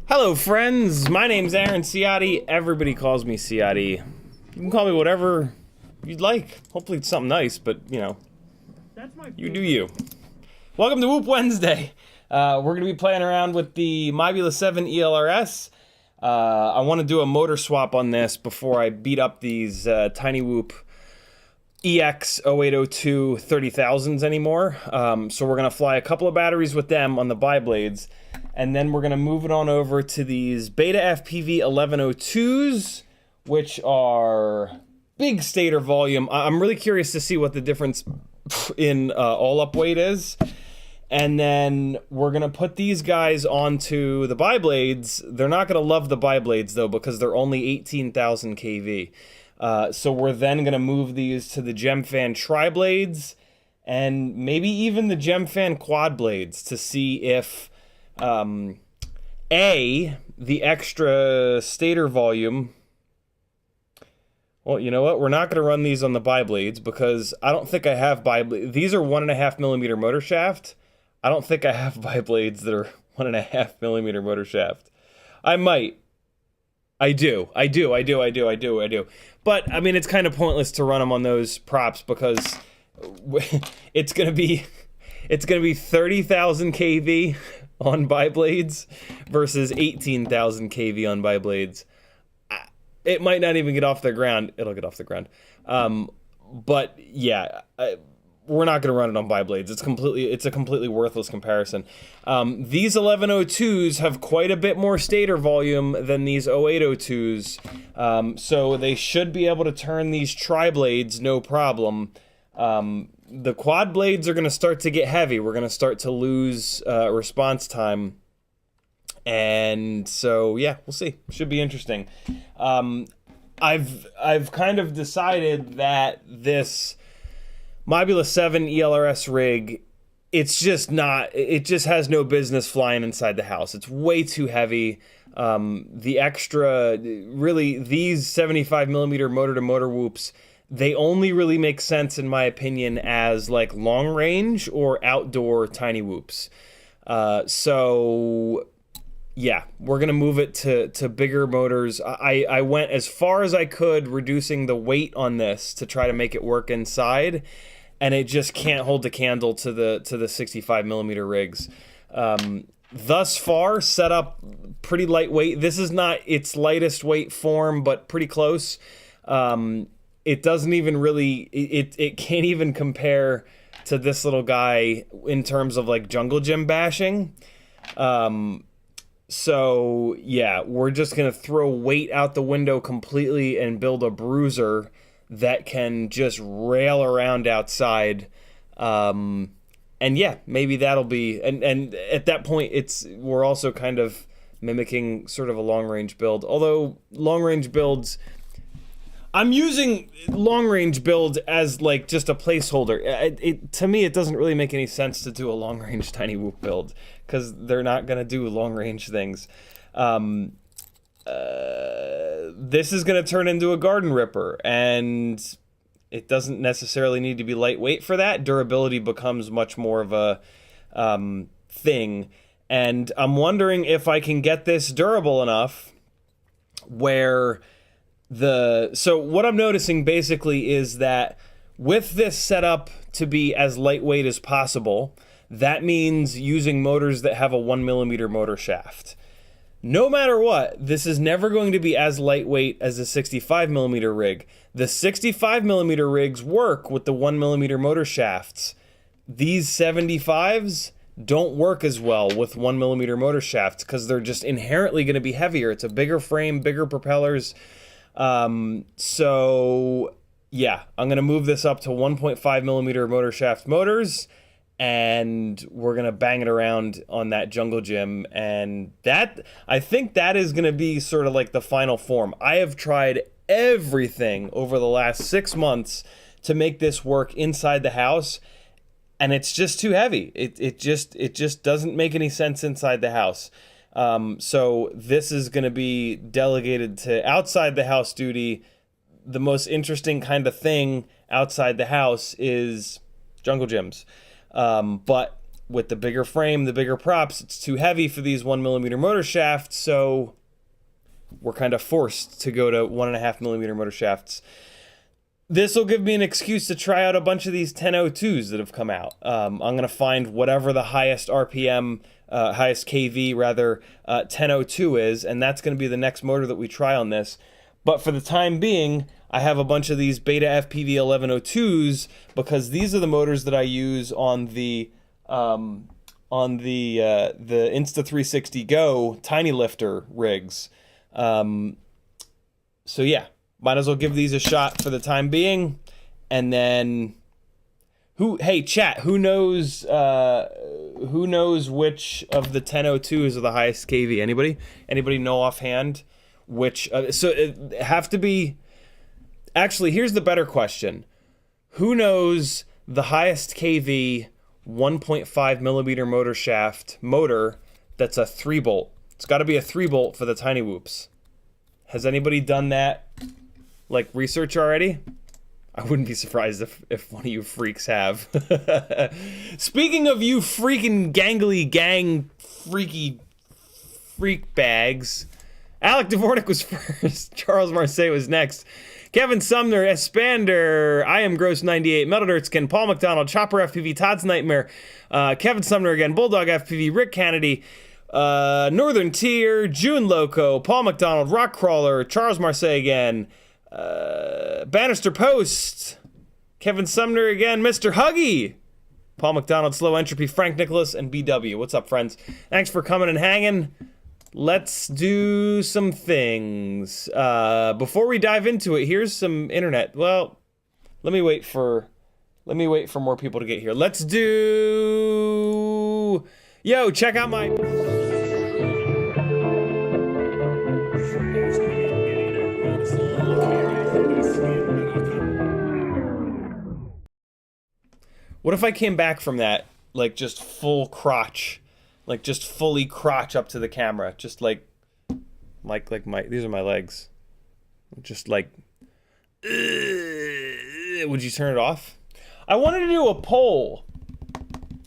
Hello friends, my name's Aaron Ciotti. Everybody calls me Ciotti. You can call me whatever you'd like. Hopefully it's something nice, but you know, you do you. Welcome to Whoop Wednesday. We're going to be playing around with the Mob7 ELRS. I want to do a motor swap on this before I beat up these Tiny Whoop EX 0802 30,000s anymore. So we're going to fly a couple of batteries with them on the biblades, and then we're going to move it on over to these Beta FPV 1102s, which are big stator volume. I'm really curious to see what the difference in all-up weight is. And then we're going to put these guys onto the biblades. They're not going to love the biblades, though, because they're only 18,000 kV. So we're then going to move these to the Gemfan tri-blades and maybe even the Gemfan quad blades to see if, A, the extra stator volume, Well, you know what? We're not going to run these on the biblades because I don't think I have biblades. These are 1.5 millimeter motor shaft. I don't think I have biblades that are 1.5 millimeter motor shaft. I might. I do. But, I mean, it's kind of pointless to run them on those props because it's going to be 30,000 kV on biblades versus 18,000 kV on biblades. It might not even get off the ground. It'll get off the ground. But yeah, we're not going to run it on biblades. It's a completely worthless comparison. These 1102s have quite a bit more stator volume than these 0802s. So they should be able to turn these tri-blades no problem. The quad blades are going to start to get heavy. We're going to start to lose response time. And so, yeah, we'll see. Should be interesting. I've kind of decided that this Mobula 7 ELRS rig, it just has no business flying inside the house. It's way too heavy. The extra, really, these 75 millimeter motor-to-motor whoops, they only really make sense, in my opinion, as like long range or outdoor tiny whoops. So yeah, we're gonna move it to bigger motors. I went as far as I could reducing the weight on this to try to make it work inside, and it just can't hold the candle to the 65 millimeter rigs. Thus far, set up pretty lightweight. This is not its lightest weight form, but pretty close. It doesn't even really, it can't even compare to this little guy in terms of like jungle gym bashing. So yeah, we're just gonna throw weight out the window completely and build a bruiser that can just rail around outside. And yeah, maybe that'll be, and at that point we're also kind of mimicking sort of a long range build. Although long range builds, I'm using long range build as like just a placeholder. To me, it doesn't really make any sense to do a long range tiny whoop build because they're not gonna do long range things. This is gonna turn into a garden ripper, and it doesn't necessarily need to be lightweight for that. Durability becomes much more of a thing, and I'm wondering if I can get this durable enough where so what I'm noticing basically is that with this setup to be as lightweight as possible, that means using motors that have a 1 millimeter motor shaft. No matter what, this is never going to be as lightweight as a 65 millimeter rig. The 65 millimeter rigs work with the 1 millimeter motor shafts. These 75s don't work as well with 1 millimeter motor shafts because they're just inherently going to be heavier. It's a bigger frame, bigger propellers. So yeah, I'm going to move this up to 1.5 millimeter motor shaft motors, and we're going to bang it around on that jungle gym. And that, I think that is going to be sort of like the final form. I have tried everything over the last 6 months to make this work inside the house, and it's just too heavy. It just doesn't make any sense inside the house. So this is going to be delegated to outside the house duty. The most interesting kind of thing outside the house is jungle gyms. But with the bigger frame, the bigger props, it's too heavy for these 1 millimeter motor shafts. So we're kind of forced to go to 1.5 millimeter motor shafts. This will give me an excuse to try out a bunch of these 1002s that have come out. I'm going to find whatever the highest RPM, highest KV rather, 1002 is, and that's going to be the next motor that we try on this. But for the time being, I have a bunch of these Beta FPV 1102s because these are the motors that I use on the Insta360 Go tiny lifter rigs. So yeah, might as well give these a shot for the time being, and then hey chat, who knows which of the 1002s are the highest KV? Anybody know offhand which? So it have to be. Actually, here's the better question: who knows the highest KV 1.5 millimeter motor shaft motor that's a 3-bolt? It's got to be a 3-bolt for the tiny whoops. Has anybody done that? like research already? I wouldn't be surprised if one of you freaks have. Speaking of you freaking gangly gang freak bags, Alec Dvornik was first. Charles Marseille was next. Kevin Sumner, Espander, I am Gross 98, Metal Dirtskin, Paul McDonald, Chopper FPV, Todd's Nightmare, Kevin Sumner again, Bulldog FPV, Rick Kennedy, Northern Tier, June Loco, Paul McDonald, Rock Crawler, Charles Marseille again, Bannister Post, Kevin Sumner again, Mr. Huggy, Paul McDonald, Slow Entropy, Frank Nicholas, and BW. What's up, friends? Thanks for coming and hanging. Let's do some things. Before we dive into it, here's some internet. Well, let me wait for more people to get here. Let's do... Yo, check out my... What if I came back from that, like, just full crotch? Like, just fully crotch up to the camera. Just like my, these are my legs. Just like, would you turn it off? I wanted to do a poll.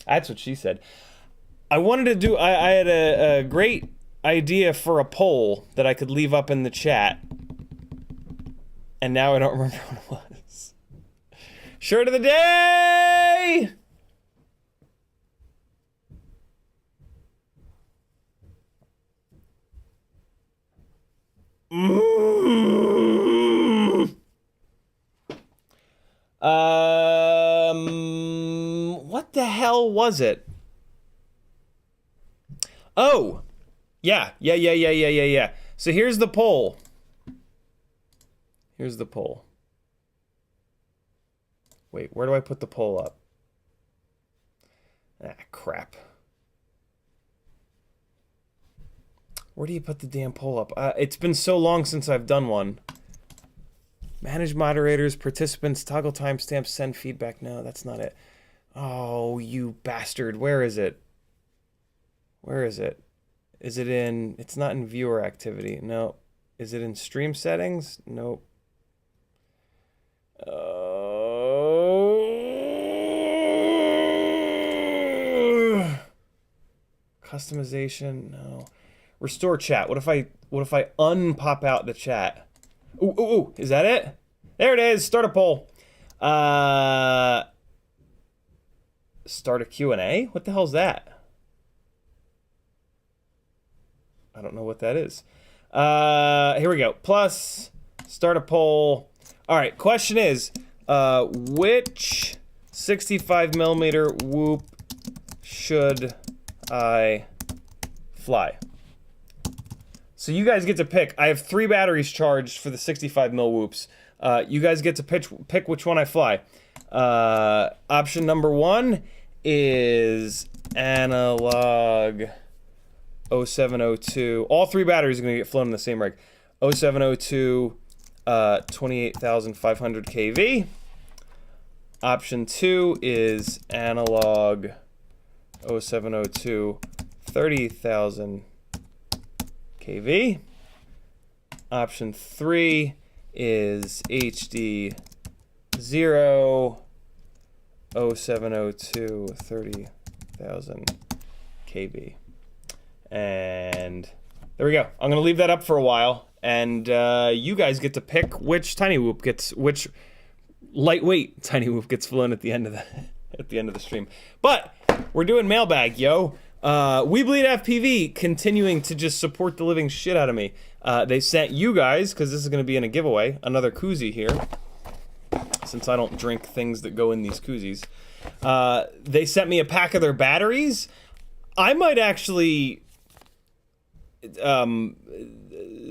That's what she said. I wanted to do, I had a great idea for a poll that I could leave up in the chat. And now I don't remember what it was. Shirt of the day! What the hell was it? Oh, yeah. So here's the poll. Here's the poll. Wait, where do I put the poll up? Ah, crap. Where do you put the damn poll up? It's been so long since I've done one. Manage moderators, participants, toggle timestamps, send feedback. No, that's not it. Oh, you bastard. Where is it? Where is it? Is it in... It's not in viewer activity. No. Is it in stream settings? Nope. Customization? No. Restore chat. What if I unpop out the chat? Ooh, is that it? There it is. Start a poll. Start a Q&A? What the hell's that? I don't know what that is. Here we go. Plus, start a poll. All right, question is, which 65mm whoop should I fly? So you guys get to pick. I have 3 batteries charged for the 65mm whoops. You guys get to pick which one I fly. Option number 1 is analog 0702. All 3 batteries are going to get flown in the same rig. 0702 28,500 kV. Option 2 is analog 0702 30,000 kV. Option 3 is HD 0 0702 30,000 kV. And there we go. I'm gonna leave that up for a while, and you guys get to pick which tiny whoop gets, which lightweight tiny whoop gets flown at the end of the stream. But we're doing mailbag, yo. We Bleed FPV continuing to just support the living shit out of me. They sent you guys, because this is going to be in a giveaway, another koozie here, since I don't drink things that go in these koozies. They sent me a pack of their batteries. I might actually...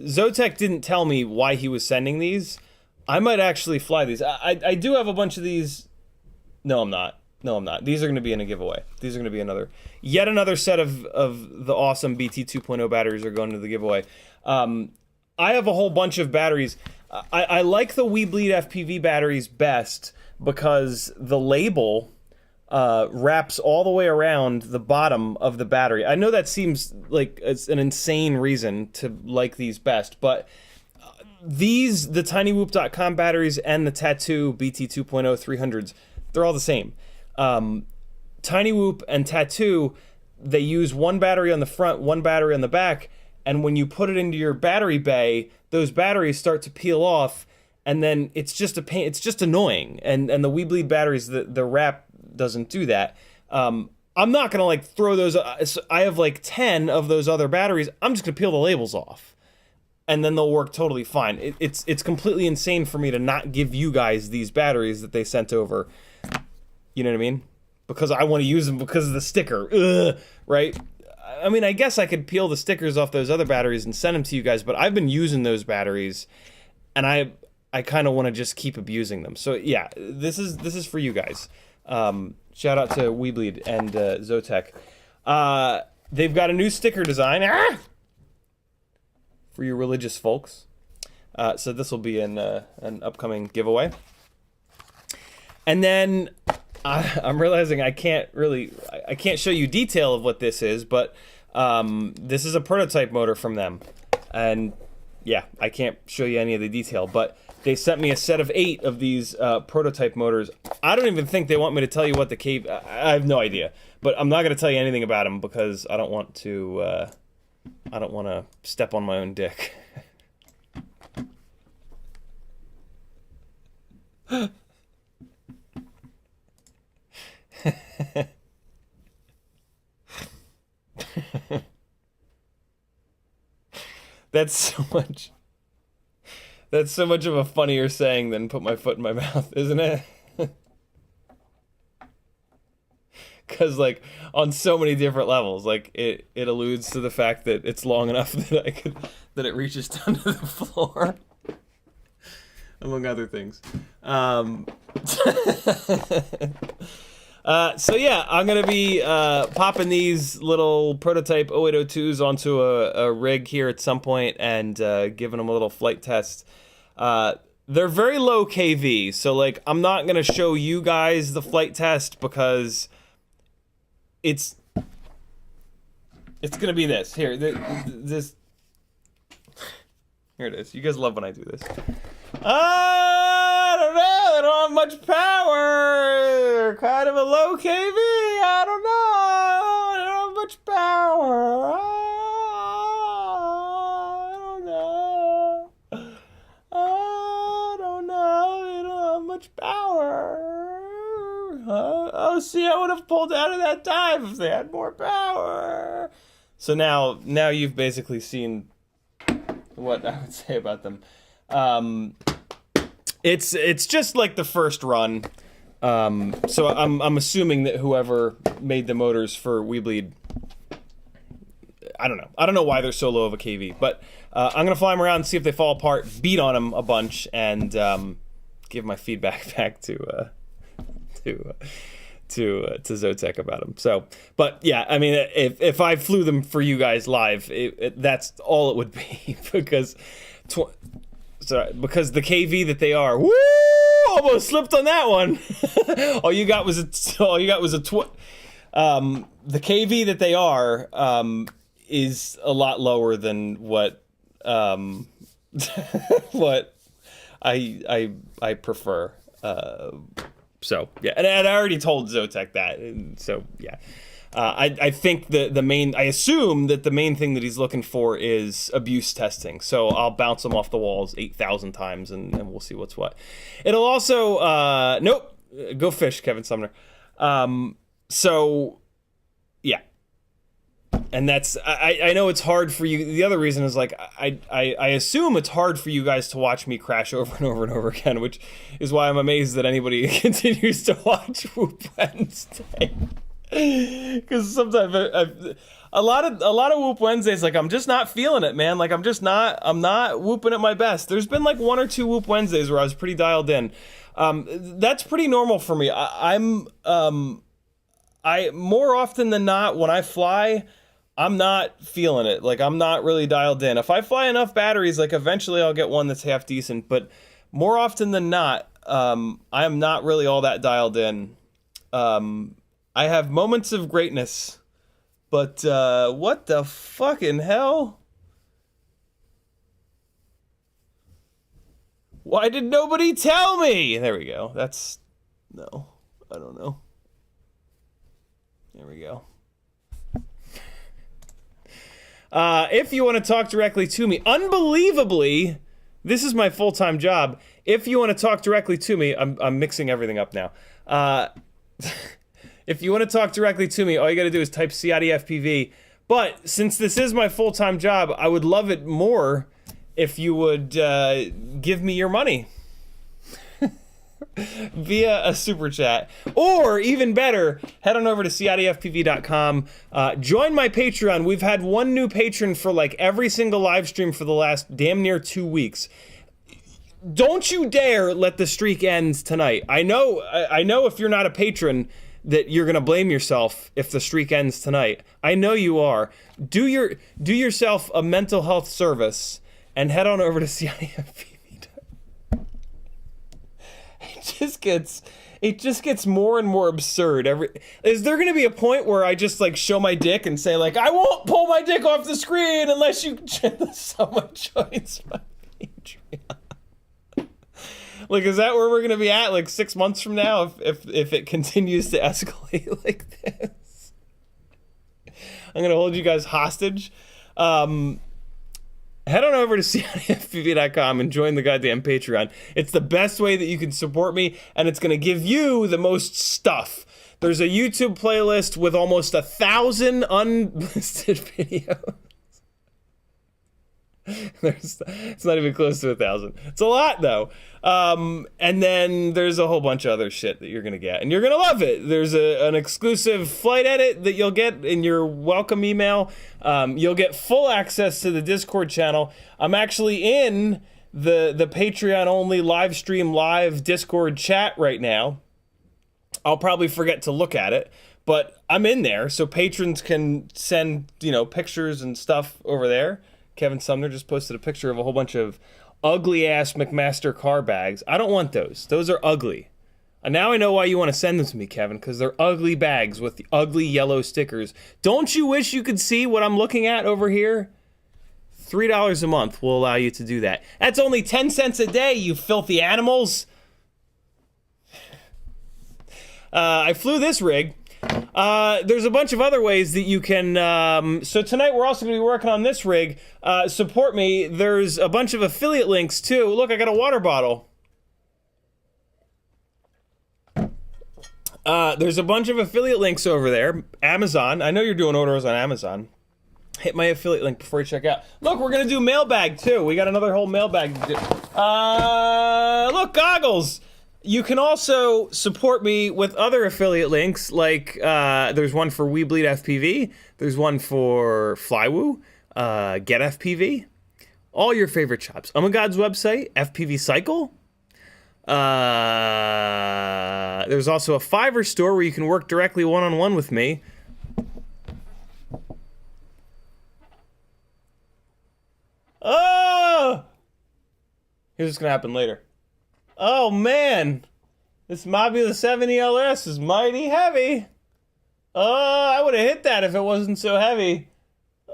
Zotek didn't tell me why he was sending these. I might actually fly these. I do have a bunch of these. No, I'm not. No, I'm not. These are going to be in a giveaway. These are going to be yet another set of the awesome BT 2.0 batteries are going to the giveaway. I have a whole bunch of batteries. I like the We Bleed FPV batteries best because the label wraps all the way around the bottom of the battery. I know that seems like it's an insane reason to like these best, but the tinywhoop.com batteries and the Tattoo BT 2.0 300s, they're all the same. Tiny Whoop and Tattoo, they use one battery on the front, one battery on the back, and when you put it into your battery bay, those batteries start to peel off, and then it's just a pain. It's just annoying. And the Weebleed batteries, the wrap doesn't do that. I'm not gonna like throw those. I have like 10 of those other batteries. I'm just gonna peel the labels off, and then they'll work totally fine. It's completely insane for me to not give you guys these batteries that they sent over. You know what I mean? Because I want to use them because of the sticker. Ugh, right? I mean, I guess I could peel the stickers off those other batteries and send them to you guys, but I've been using those batteries, and I kind of want to just keep abusing them. So yeah, this is for you guys. Shout out to Weebleed and Zotek. They've got a new sticker design for you religious folks. So this will be an upcoming giveaway. And then I'm realizing I can't show you detail of what this is, but this is a prototype motor from them, and yeah, I can't show you any of the detail, but they sent me a set of 8 of these prototype motors. I don't even think they want me to tell you what the cave. I have no idea, but I'm not going to tell you anything about them because I don't want to step on my own dick. That's so much of a funnier saying than put my foot in my mouth, isn't it? Because like on so many different levels, like it alludes to the fact that it's long enough that it reaches down to the floor, among other things. So yeah, I'm gonna be popping these little prototype 0802s onto a rig here at some point and giving them a little flight test. They're very low kV, so like I'm not gonna show you guys the flight test because it's gonna be this here. This here it is. You guys love when I do this. I don't know. They don't have much power. They're kind of a low kV. I don't know. They don't have much power. I don't know. I don't know. They don't have much power. Oh, see, I would have pulled out of that dive if they had more power. So now you've basically seen what I would say about them. It's just like the first run. So I'm assuming that whoever made the motors for Weebleed, I don't know why they're so low of a kV, but I'm gonna fly them around and see if they fall apart, beat on them a bunch, and give my feedback back to Zotek about them. So, but yeah, I mean, if I flew them for you guys live, that's all it would be because because the KV that they are, woo, almost slipped on that one. all you got was a the KV that they are is a lot lower than what what I prefer. So yeah, and I already told Zotek that, and so yeah. I think I assume that the main thing that he's looking for is abuse testing. So I'll bounce him off the walls 8,000 times and we'll see what's what. It'll also, nope, go fish, Kevin Sumner. So yeah. And that's, I know it's hard for you. The other reason is like, I assume it's hard for you guys to watch me crash over and over and over again, which is why I'm amazed that anybody continues to watch Whoop Wednesday. Because sometimes a lot of Whoop Wednesdays, like I'm just not feeling it, man. Like I'm not whooping at my best. There's been like 1 or 2 Whoop Wednesdays where I was pretty dialed in. That's pretty normal for me. I more often than not when I fly, I'm not feeling it. Like I'm not really dialed in. If I fly enough batteries, like eventually I'll get one that's half decent. But more often than not, I am not really all that dialed in. I have moments of greatness, but what the fucking hell? Why did nobody tell me? There we go. That's... No. I don't know. There we go. If you want to talk directly to me, unbelievably, this is my full-time job. If you want to talk directly to me, I'm mixing everything up now. If you want to talk directly to me, all you got to do is type CiottiFPV. But since this is my full-time job, I would love it more if you would give me your money via a super chat, or even better, head on over to CiottiFPV.com. Join my Patreon. We've had one new patron for like every single live stream for the last damn near 2 weeks. Don't you dare let the streak end tonight. I know if you're not a patron that you're gonna blame yourself if the streak ends tonight. I know you are. Do yourself a mental health service and head on over to CiottiFPV. It just gets more and more absurd. Is there gonna be a point where I just like show my dick and say like, I won't pull my dick off the screen unless someone joins my Patreon? Like, is that where we're gonna be at like 6 months from now if it continues to escalate like this? I'm gonna hold you guys hostage. Head on over to CiottiFPV.com and join the goddamn Patreon. It's the best way that you can support me, and it's gonna give you the most stuff. There's a YouTube playlist with almost 1,000 unlisted videos. It's not even close to 1,000. It's a lot though. And then there's a whole bunch of other shit that you're gonna get, and you're gonna love it. There's an exclusive flight edit that you'll get in your welcome email. You'll get full access to the Discord channel. I'm actually in the Patreon only live stream live Discord chat right now. I'll probably forget to look at it, but I'm in there, so patrons can send, pictures and stuff over there. Kevin Sumner just posted a picture of a whole bunch of ugly-ass McMaster car bags. I don't want those. Those are ugly. And now I know why you want to send them to me, Kevin, because they're ugly bags with the ugly yellow stickers. Don't you wish you could see what I'm looking at over here? $3 a month will allow you to do that. That's only 10 cents a day, you filthy animals. I flew this rig. There's a bunch of other ways that you can, so tonight we're also going to be working on this rig. Support me. There's a bunch of affiliate links too. Look, I got a water bottle. There's a bunch of affiliate links over there. Amazon. I know you're doing orders on Amazon. Hit my affiliate link before you check out. Look, we're going to do mailbag too. We got another whole mailbag to do. Look, goggles. You can also support me with other affiliate links, like there's one for We Bleed FPV, there's one for Flywoo, Get FPV, all your favorite shops. God's website, FPV Cycle. There's also a Fiverr store where you can work directly one-on-one with me. Oh! Here's what's gonna happen later. Oh man, this Mobula 7 ELRS is mighty heavy. I would have hit that if it wasn't so heavy.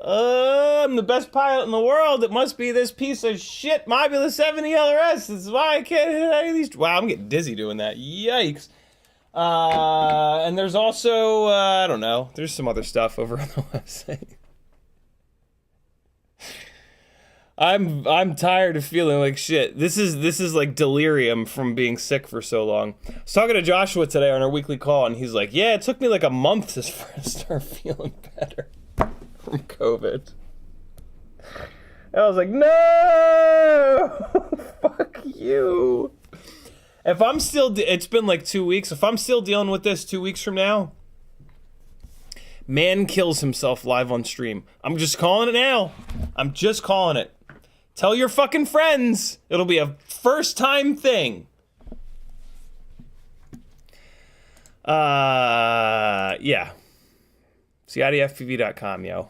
I'm the best pilot in the world. It must be this piece of shit Mobula 7 ELRS. This is why I can't hit any of these. Wow, I'm getting dizzy doing that. Yikes. And there's also, I don't know, there's some other stuff over on the website. I'm tired of feeling like shit. This is like delirium from being sick for so long. I was talking to Joshua today on our weekly call, and he's like, yeah, it took me like a month to start feeling better from COVID. And I was like, no, fuck you. If I'm still, it's been like 2 weeks. If I'm still dealing with this 2 weeks from now, man kills himself live on stream. I'm just calling it now. I'm just calling it. Tell your fucking friends. It'll be a first-time thing. Yeah. CiottiFPV.com, yo.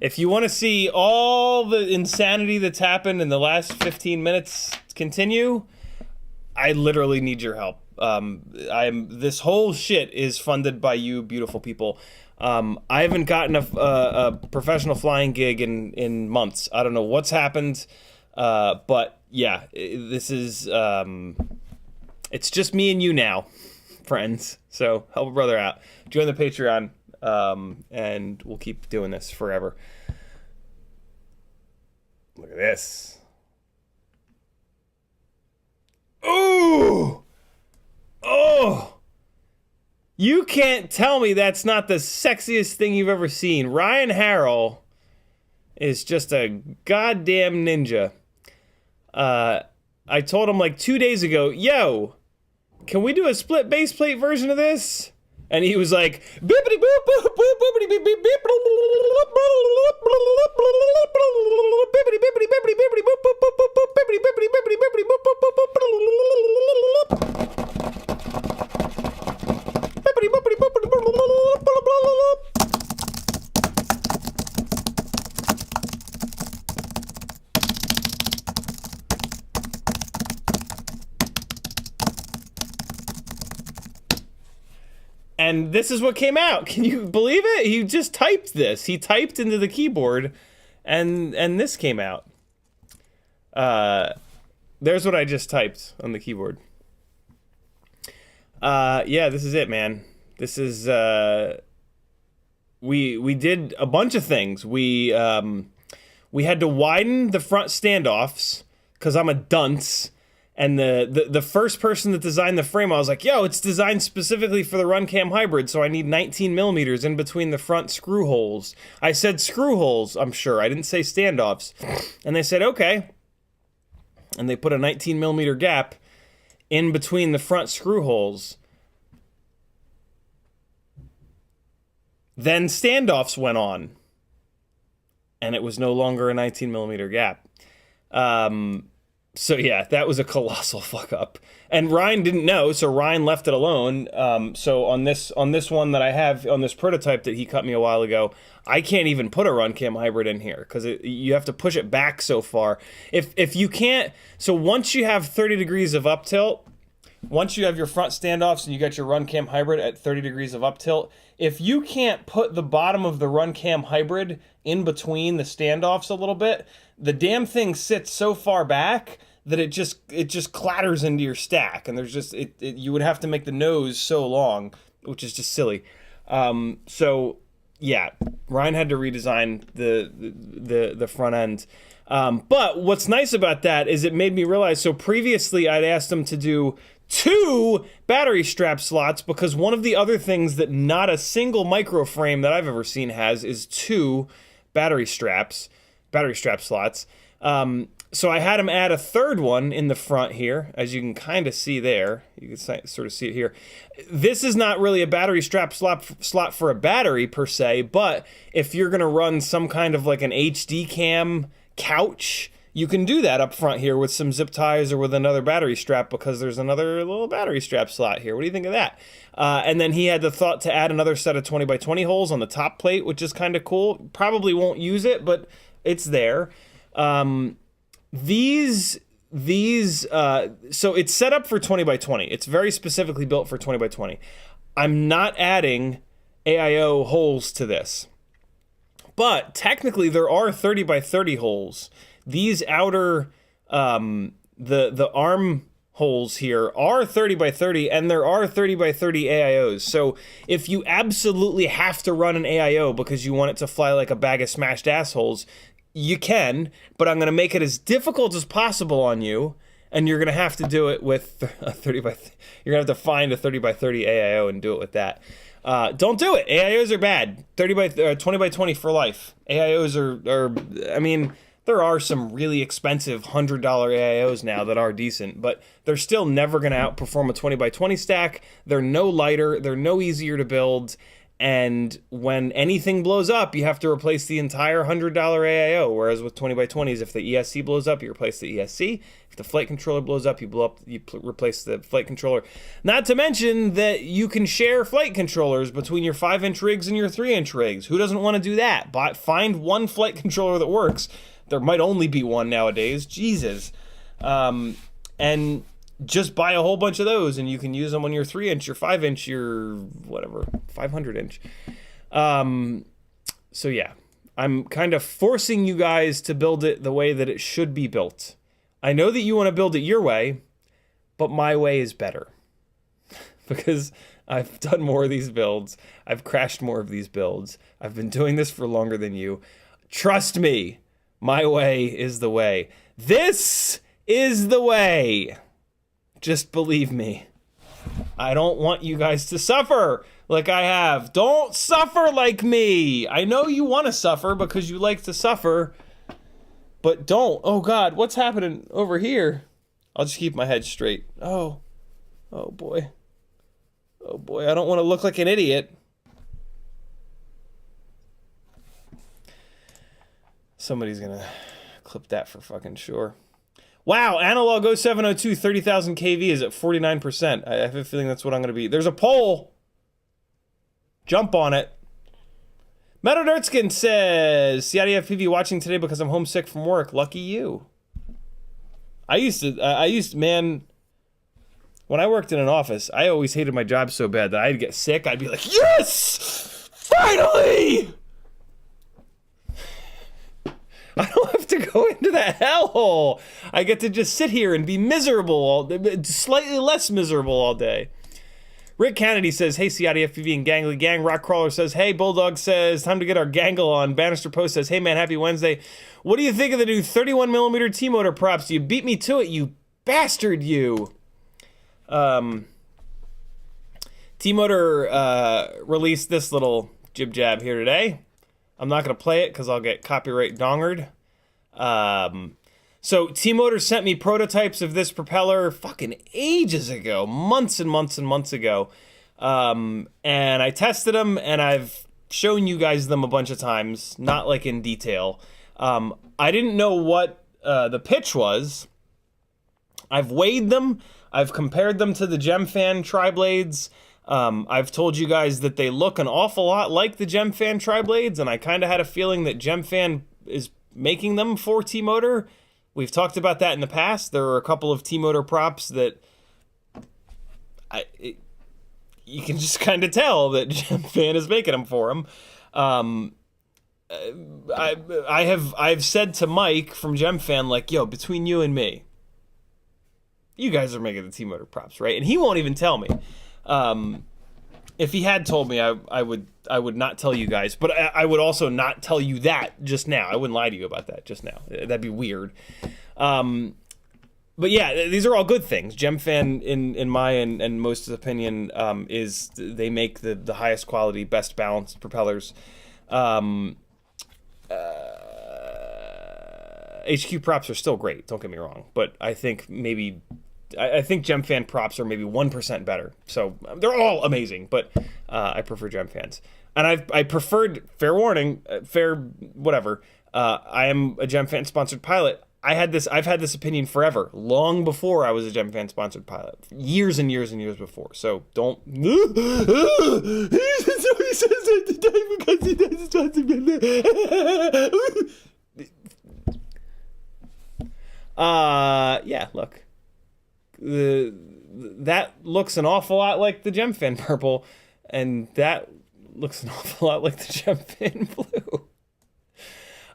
If you want to see all the insanity that's happened in the last 15 minutes continue, I literally need your help. This whole shit is funded by you beautiful people. I haven't gotten a professional flying gig in months. I don't know what's happened, but yeah, this is, it's just me and you now, friends. So help a brother out. Join the Patreon, and we'll keep doing this forever. Look at this. Ooh! Oh! You can't tell me that's not the sexiest thing you've ever seen. Ryan Harrell is just a goddamn ninja. I told him like 2 days ago, yo, can we do a split base plate version of this? And he was like, bippity boop boop boop boopity beep beep beep bippity bippity bippity bippity boop boop boop boop boop bippity bippity bippity bippity boop boop boop boop bippity bippity boop boop boop. And this is what came out. Can you believe it? He just typed this. He typed into the keyboard, and this came out. There's what I just typed on the keyboard. Yeah, this is it, man. This is we did a bunch of things. We had to widen the front standoffs because I'm a dunce. And the first person that designed the frame, I was like, yo, it's designed specifically for the Runcam hybrid, so I need 19 millimeters in between the front screw holes. I said screw holes, I'm sure. I didn't say standoffs. And they said, okay. And they put a 19 millimeter gap in between the front screw holes. Then standoffs went on. And it was no longer a 19 millimeter gap. So yeah, that was a colossal fuck up. And Ryan didn't know, so Ryan left it alone. So on this one that I have, on this prototype that he cut me a while ago, I can't even put a Runcam hybrid in here because you have to push it back so far. If you can't, so once you have 30 degrees of up tilt, once you have your front standoffs and you got your Runcam hybrid at 30 degrees of up tilt, if you can't put the bottom of the Runcam hybrid in between the standoffs a little bit, the damn thing sits so far back that it just clatters into your stack, and there's just you would have to make the nose so long, which is just silly. So yeah, Ryan had to redesign the front end. But what's nice about that is it made me realize, so previously I'd asked him to do 2 battery strap slots because one of the other things that not a single micro frame that I've ever seen has is 2 battery strap slots. So I had him add a third one in the front here, as you can kind of see there. You can sort of see it here. This is not really a battery strap slot for a battery per se, but if you're going to run some kind of like an HD cam couch, you can do that up front here with some zip ties or with another battery strap because there's another little battery strap slot here. What do you think of that? And then he had the thought to add another set of 20 by 20 holes on the top plate, which is kind of cool. Probably won't use it, but it's there. So it's set up for 20 by 20. It's very specifically built for 20 by 20. I'm not adding AIO holes to this. But technically there are 30 by 30 holes. These outer, the arm holes here are 30 by 30, and there are 30 by 30 AIOs. So if you absolutely have to run an AIO because you want it to fly like a bag of smashed assholes, you can, but I'm going to make it as difficult as possible on you, and you're going to have to do it with a 30 by... You're going to have to find a 30 by 30 AIO and do it with that. Don't do it. AIOs are bad. 20 by 20 for life. AIOs are I mean, there are some really expensive $100 AIOs now that are decent, but they're still never going to outperform a 20 by 20 stack. They're no lighter. They're no easier to build. And when anything blows up, you have to replace the entire $100 AIO. Whereas with 20 by 20s, if the ESC blows up, you replace the ESC. If the flight controller blows up, you replace the flight controller. Not to mention that you can share flight controllers between your 5-inch rigs and your 3-inch rigs. Who doesn't want to do that? Find one flight controller that works. There might only be one nowadays. Jesus. And just buy a whole bunch of those and you can use them on your 3-inch, your 5-inch, your whatever, 500-inch. So yeah, I'm kind of forcing you guys to build it the way that it should be built. I know that you want to build it your way, but my way is better. Because I've done more of these builds. I've crashed more of these builds. I've been doing this for longer than you. Trust me, my way is the way. This is the way. Just believe me. I don't want you guys to suffer like I have. Don't suffer like me. I know you want to suffer because you like to suffer, but don't. Oh God, what's happening over here? I'll just keep my head straight. Oh boy. Oh boy, I don't want to look like an idiot. Somebody's gonna clip that for fucking sure. Wow, Analog 0702 30,000 kV is at 49%. I have a feeling that's what I'm gonna be. There's a poll. Jump on it. Meadow Dirtskin says, CiottiFPV watching today because I'm homesick from work. Lucky you. Man, when I worked in an office, I always hated my job so bad that I'd get sick. I'd be like, yes! Finally! I don't have to go into that hellhole. I get to just sit here and be miserable, slightly less miserable all day. Rick Kennedy says, hey, CiottiFPV and Gangly Gang. Rockcrawler says, hey, Bulldog says, time to get our gangle on. Bannister Post says, hey, man, happy Wednesday. What do you think of the new 31mm T-motor props? You beat me to it, you bastard, you. T-motor released this little jib-jab here today. I'm not going to play it because I'll get copyright dongered. So T-motor sent me prototypes of this propeller fucking ages ago, months and months and months ago. And I tested them and I've shown you guys them a bunch of times, not like in detail. I didn't know what the pitch was. I've weighed them. I've compared them to the Gemfan tri-blades. I've told you guys that they look an awful lot like the Gemfan tri-blades, and I kind of had a feeling that Gemfan is making them for T-motor. We've talked about that in the past. There are a couple of T-motor props that you can just kind of tell that Gemfan is making them for them. I've said to Mike from Gemfan, like, yo, between you and me, you guys are making the T-motor props, right? And he won't even tell me. If he had told me, I would not tell you guys, but I would also not tell you that just now. I wouldn't lie to you about that just now. That'd be weird. But yeah, these are all good things. Gemfan, in my and most opinion, is they make the highest quality, best balanced propellers. HQ props are still great, don't get me wrong, but I think I think Gemfan props are maybe 1% better. So they're all amazing, but I prefer Gemfans. And I preferred, fair warning, fair whatever. I am a Gemfan sponsored pilot. I've had this opinion forever, long before I was a Gemfan sponsored pilot, years and years and years before. So don't. Yeah, look. That looks an awful lot like the Gemfan purple, and that looks an awful lot like the Gemfan blue.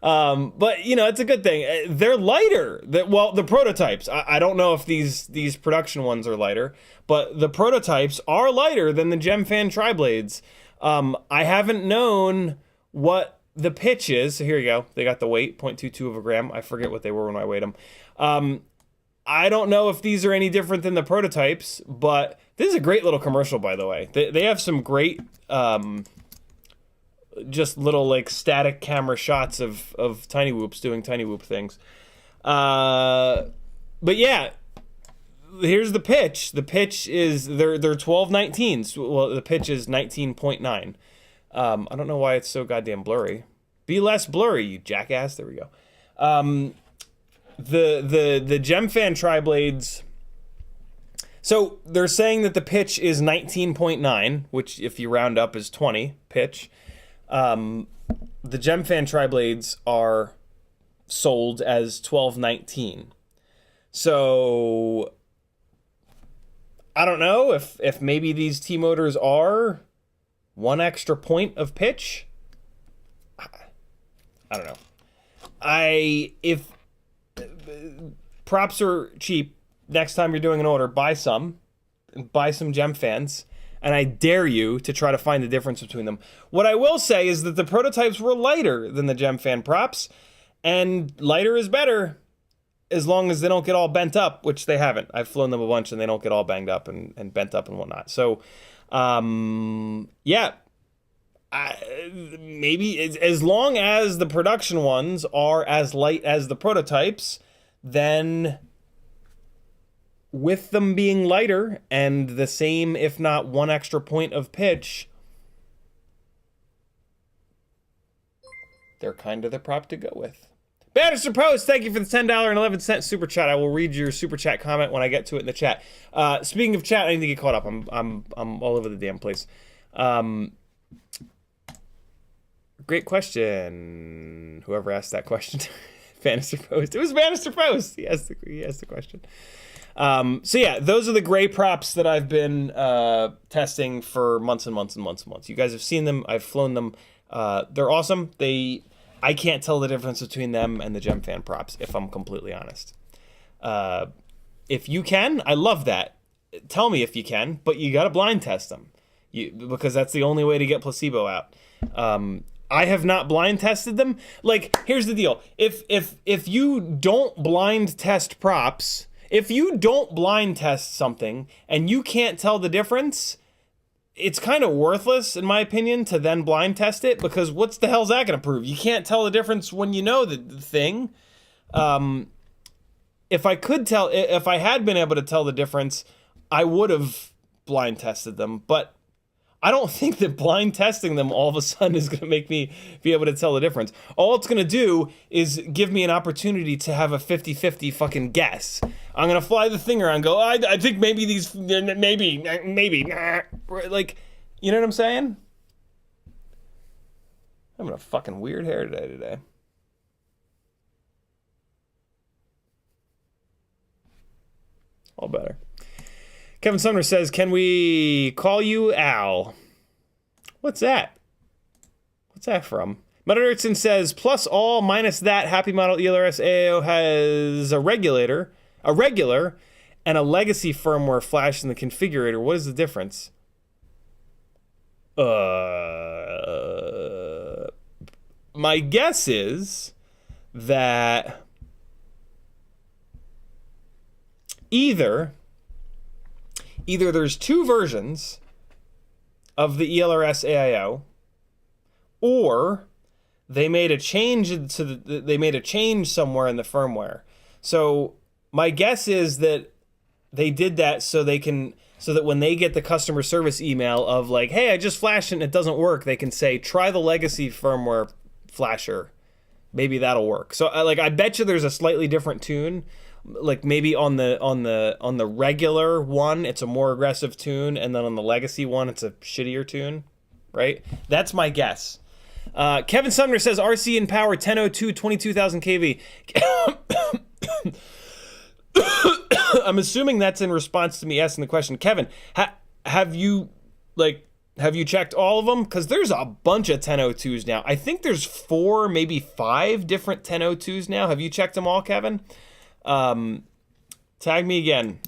But you know, it's a good thing. They're lighter. The prototypes. I don't know if these production ones are lighter, but the prototypes are lighter than the Gemfan tri-blades. I haven't known what the pitch is. So here you go. They got the weight, 0.22 of a gram. I forget what they were when I weighed them. I don't know if these are any different than the prototypes, but this is a great little commercial, by the way. They have some great, just little like static camera shots of Tiny Whoops doing Tiny Whoop things. But yeah, here's the pitch. The pitch is they're 1219s. Well, the pitch is 19.9. I don't know why it's so goddamn blurry. Be less blurry, you jackass. There we go. The Gemfan tri-blades, so they're saying that the pitch is 19.9, which if you round up is 20 pitch. The Gemfan tri-blades are sold as 1219. So I don't know if maybe these T-motors are one extra point of pitch. I don't know. props are cheap. Next time you're doing an order, buy some Gemfans, and I dare you to try to find the difference between them. What I will say is that the prototypes were lighter than the Gemfan props, and lighter is better as long as they don't get all bent up, which they haven't. I've flown them a bunch and they don't get all banged up and bent up and whatnot. So, yeah, maybe as long as the production ones are as light as the prototypes, then with them being lighter and the same, if not one extra point of pitch, they're kind of the prop to go with. Bannister Post, thank you for the $10.11 super chat. I will read your super chat comment when I get to it in the chat. Speaking of chat, I need to get caught up. I'm all over the damn place. Great question. Whoever asked that question, Bannister Post. It was Bannister Post. He asked the question. So yeah, those are the gray props that I've been testing for months and months and months and months. You guys have seen them. I've flown them. They're awesome. I can't tell the difference between them and the Gemfan props, if I'm completely honest. If you can, I love that. Tell me if you can, but you got to blind test them, because that's the only way to get placebo out. I have not blind tested them. Like, here's the deal: if you don't blind test props, if you don't blind test something and you can't tell the difference, it's kind of worthless, in my opinion, to then blind test it, because what's the hell's that going to prove? You can't tell the difference when you know the thing. If I had been able to tell the difference, I would have blind tested them, but I don't think that blind testing them all of a sudden is going to make me be able to tell the difference. All it's going to do is give me an opportunity to have a 50-50 fucking guess. I'm going to fly the thing around and go, I think maybe these, maybe, like, you know what I'm saying? I'm having a fucking weird hair today. All better. Kevin Sumner says, can we call you Al? What's that? What's that from? Mudderson says, plus all minus that, Happy Model ELRS AIO has a regular, and a legacy firmware flash in the configurator. What is the difference? My guess is that either there's two versions of the ELRS AIO, or they made a change somewhere in the firmware. So my guess is that they did that so that when they get the customer service email of like, hey, I just flashed it and it doesn't work, they can say, try the legacy firmware flasher. Maybe that'll work. So I bet you there's a slightly different tune. Like maybe on the regular one, it's a more aggressive tune, and then on the legacy one, it's a shittier tune, right? That's my guess. Kevin Sumner says RC in power 1002 22,000 kV. I'm assuming that's in response to me asking the question. Kevin, have you checked all of them? Because there's a bunch of 1002s now. I think there's 4, maybe 5 different 1002s now. Have you checked them all, Kevin? Tag me again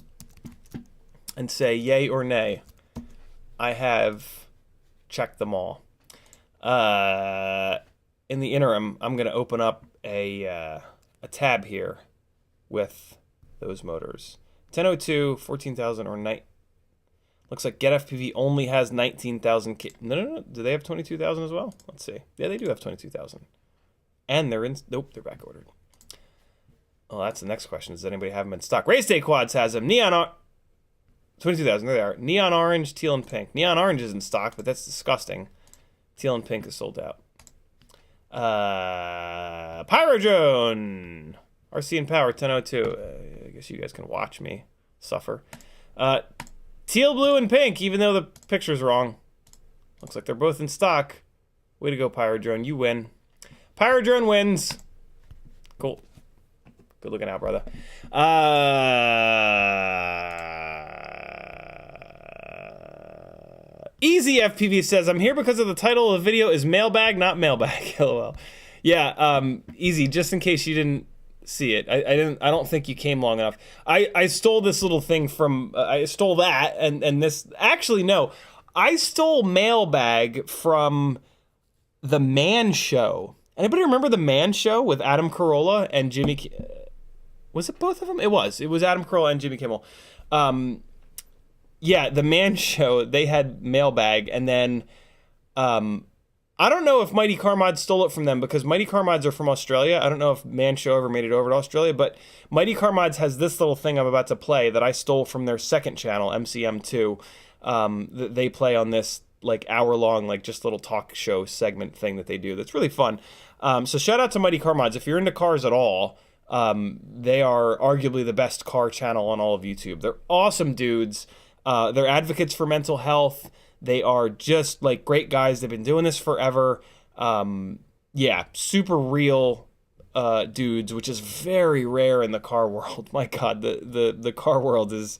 and say yay or nay. I have checked them all. In the interim, I'm going to open up a tab here with those motors. 1002, 14,000 or night. Looks like CiottiFPV only has 19,000. No. Do they have 22,000 as well? Let's see. Yeah, they do have 22,000. And they're in. Nope, they're back ordered. Oh, that's the next question. Does anybody have them in stock? Race Day Quads has them. 22,000. There they are. Neon orange, teal, and pink. Neon orange is in stock, but that's disgusting. Teal and pink is sold out. Pyrodrone. RC and Power 1002. I guess you guys can watch me suffer. Teal, blue, and pink, even though the picture's wrong. Looks like they're both in stock. Way to go, Pyrodrone. You win. Pyrodrone wins. Cool. Good looking out, brother. Easy FPV says, I'm here because of the title of the video is mailbag, not mailbag. LOL. Yeah, Easy, just in case you didn't see it. I don't think you came long enough. I stole this little thing from, I stole that, and this, actually, no. I stole Mailbag from The Man Show. Anybody remember The Man Show with Adam Carolla and Jimmy, was it both of them? It was Adam Carolla and Jimmy Kimmel. Yeah, The Man Show, they had Mailbag, and then, I don't know if Mighty Car Mods stole it from them, because Mighty Car Mods are from Australia. I don't know if Man Show ever made it over to Australia, but Mighty Car Mods has this little thing I'm about to play that I stole from their second channel, MCM2. That they play on this like hour-long, like just little talk show segment thing that they do. That's really fun. So shout out to Mighty Car Mods. If you're into cars at all, they are arguably the best car channel on all of YouTube. They're awesome dudes. They're advocates for mental health. They are just like great guys. They've been doing this forever. Yeah, super real dudes, which is very rare in the car world. My God, the car world is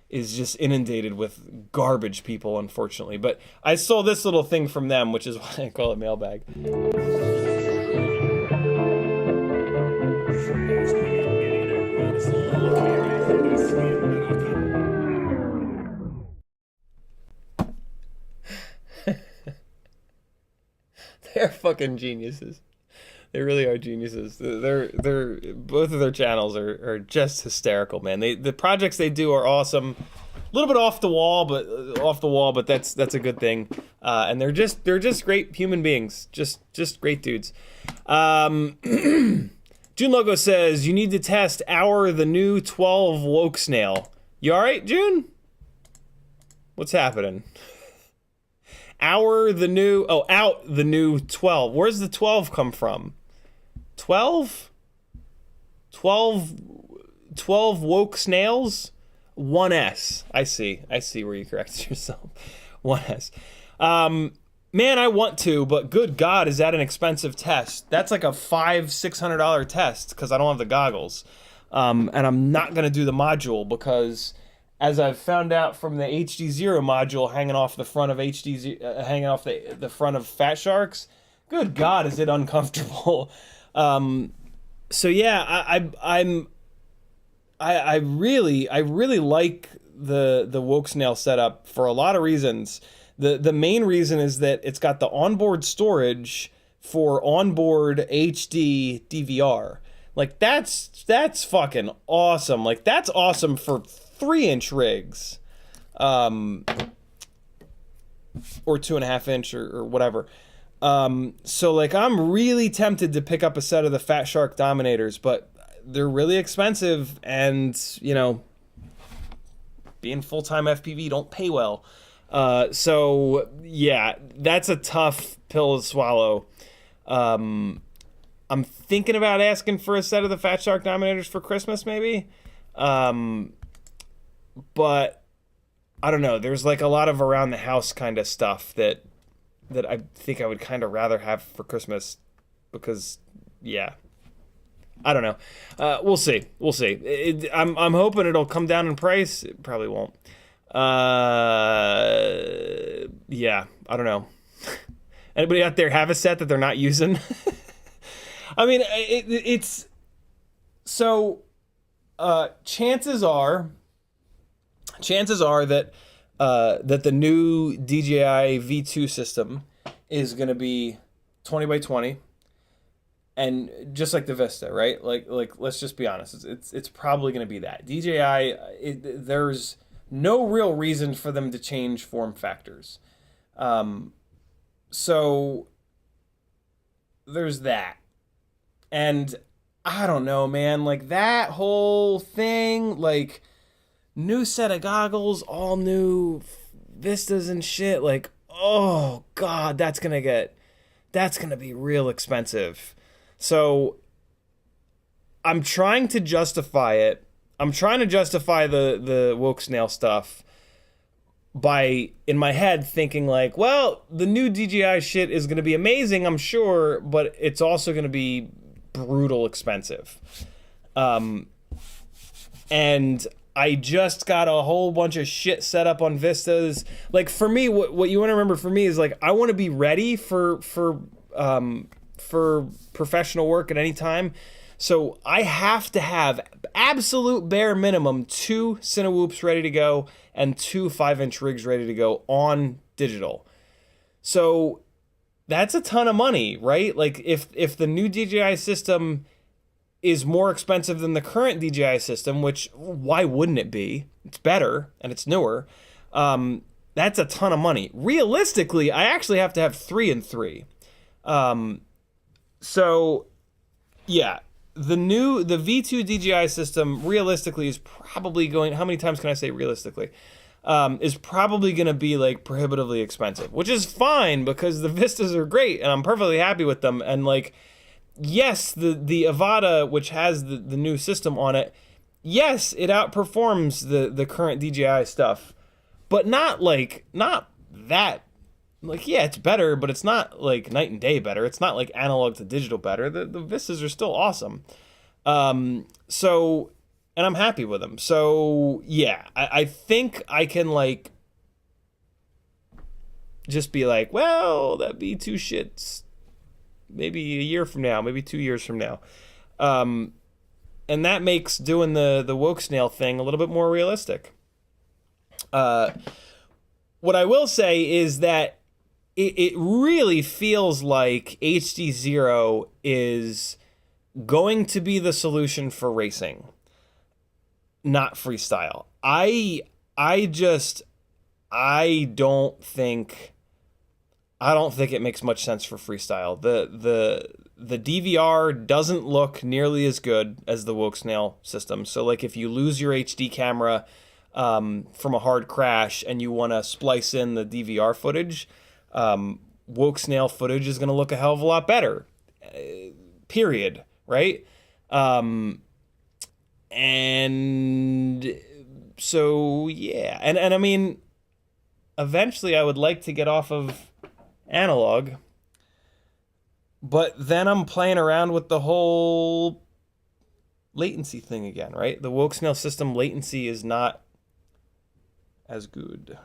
just inundated with garbage people, unfortunately. But I stole this little thing from them, which is why I call it Mailbag. They're fucking geniuses. They really are geniuses. They're both of their channels are just hysterical, man. The projects they do are awesome. A little bit off the wall, but that's a good thing. And they're just great human beings. Just great dudes. June Logo says you need to test the new 12 woke snail. You all right, June? What's happening? Out the new 12. Where's the 12 come from? 12 woke snails? 1S. I see where you corrected yourself. 1S. Man, I want to, but good God, is that an expensive test? That's like a $500-600 test because I don't have the goggles. And I'm not going to do the module because, as I've found out from the HD0 module hanging off the front of hanging off the front of Fat Sharks, good God, is it uncomfortable. So yeah, I really like the woke snail setup for a lot of reasons. The main reason is that it's got the onboard storage for onboard HD DVR. Like that's fucking awesome. Like that's awesome for 3-inch rigs, or 2.5-inch or whatever. So like I'm really tempted to pick up a set of the Fat Shark Dominators, but they're really expensive, and you know, being full-time FPV don't pay well. So yeah, that's a tough pill to swallow. I'm thinking about asking for a set of the Fat Shark Dominators for Christmas, maybe. But I don't know. There's like a lot of around the house kind of stuff that I think I would kind of rather have for Christmas, because yeah, I don't know. We'll see. I'm hoping it'll come down in price. It probably won't. Yeah, I don't know. Anybody out there have a set that they're not using? I mean, it's so. Chances are that that the new DJI V2 system is going to be 20 by 20, and just like the Vista, right? Like let's just be honest, it's probably going to be that. DJI, there's no real reason for them to change form factors. So there's that. And I don't know, man, like that whole thing, like new set of goggles, all new Vistas and shit, like, oh God, that's gonna be real expensive. So I'm trying to justify it. I'm trying to justify the woke snail stuff by, in my head, thinking like, well, the new DJI shit is gonna be amazing, I'm sure, but it's also gonna be brutal expensive. And I just got a whole bunch of shit set up on Vistas. Like for me, what you want to remember for me is like, I want to be ready for professional work at any time. So I have to have absolute bare minimum 2 Cinewhoops ready to go and 2 5-inch rigs ready to go on digital. So that's a ton of money, right? Like if the new DJI system is more expensive than the current DJI system, which why wouldn't it be? It's better and it's newer. That's a ton of money. Realistically, I actually have to have 3 and 3. So yeah, the V2 DJI system realistically is probably going, how many times can I say realistically? Is probably going to be like prohibitively expensive, which is fine because the Vistas are great and I'm perfectly happy with them. And like, yes, the Avata, which has the new system on it, yes, it outperforms the current DJI stuff, but not that, like, yeah, it's better, but it's not like night and day better. It's not like analog to digital better. The Vistas are still awesome. So, and I'm happy with them. So yeah, I think I can like just be like, well, that V2 shit's maybe a year from now, maybe 2 years from now. And that makes doing the woke snail thing a little bit more realistic. What I will say is that it really feels like HD0 is going to be the solution for racing, not freestyle. I don't think it makes much sense for freestyle. The DVR doesn't look nearly as good as the woke snail system. So like if you lose your HD camera from a hard crash and you want to splice in the DVR footage, woke snail footage is going to look a hell of a lot better. Period. Right? And so yeah, and I mean, eventually I would like to get off of analog, but then I'm playing around with the whole latency thing again, right? The woke snail system latency is not as good.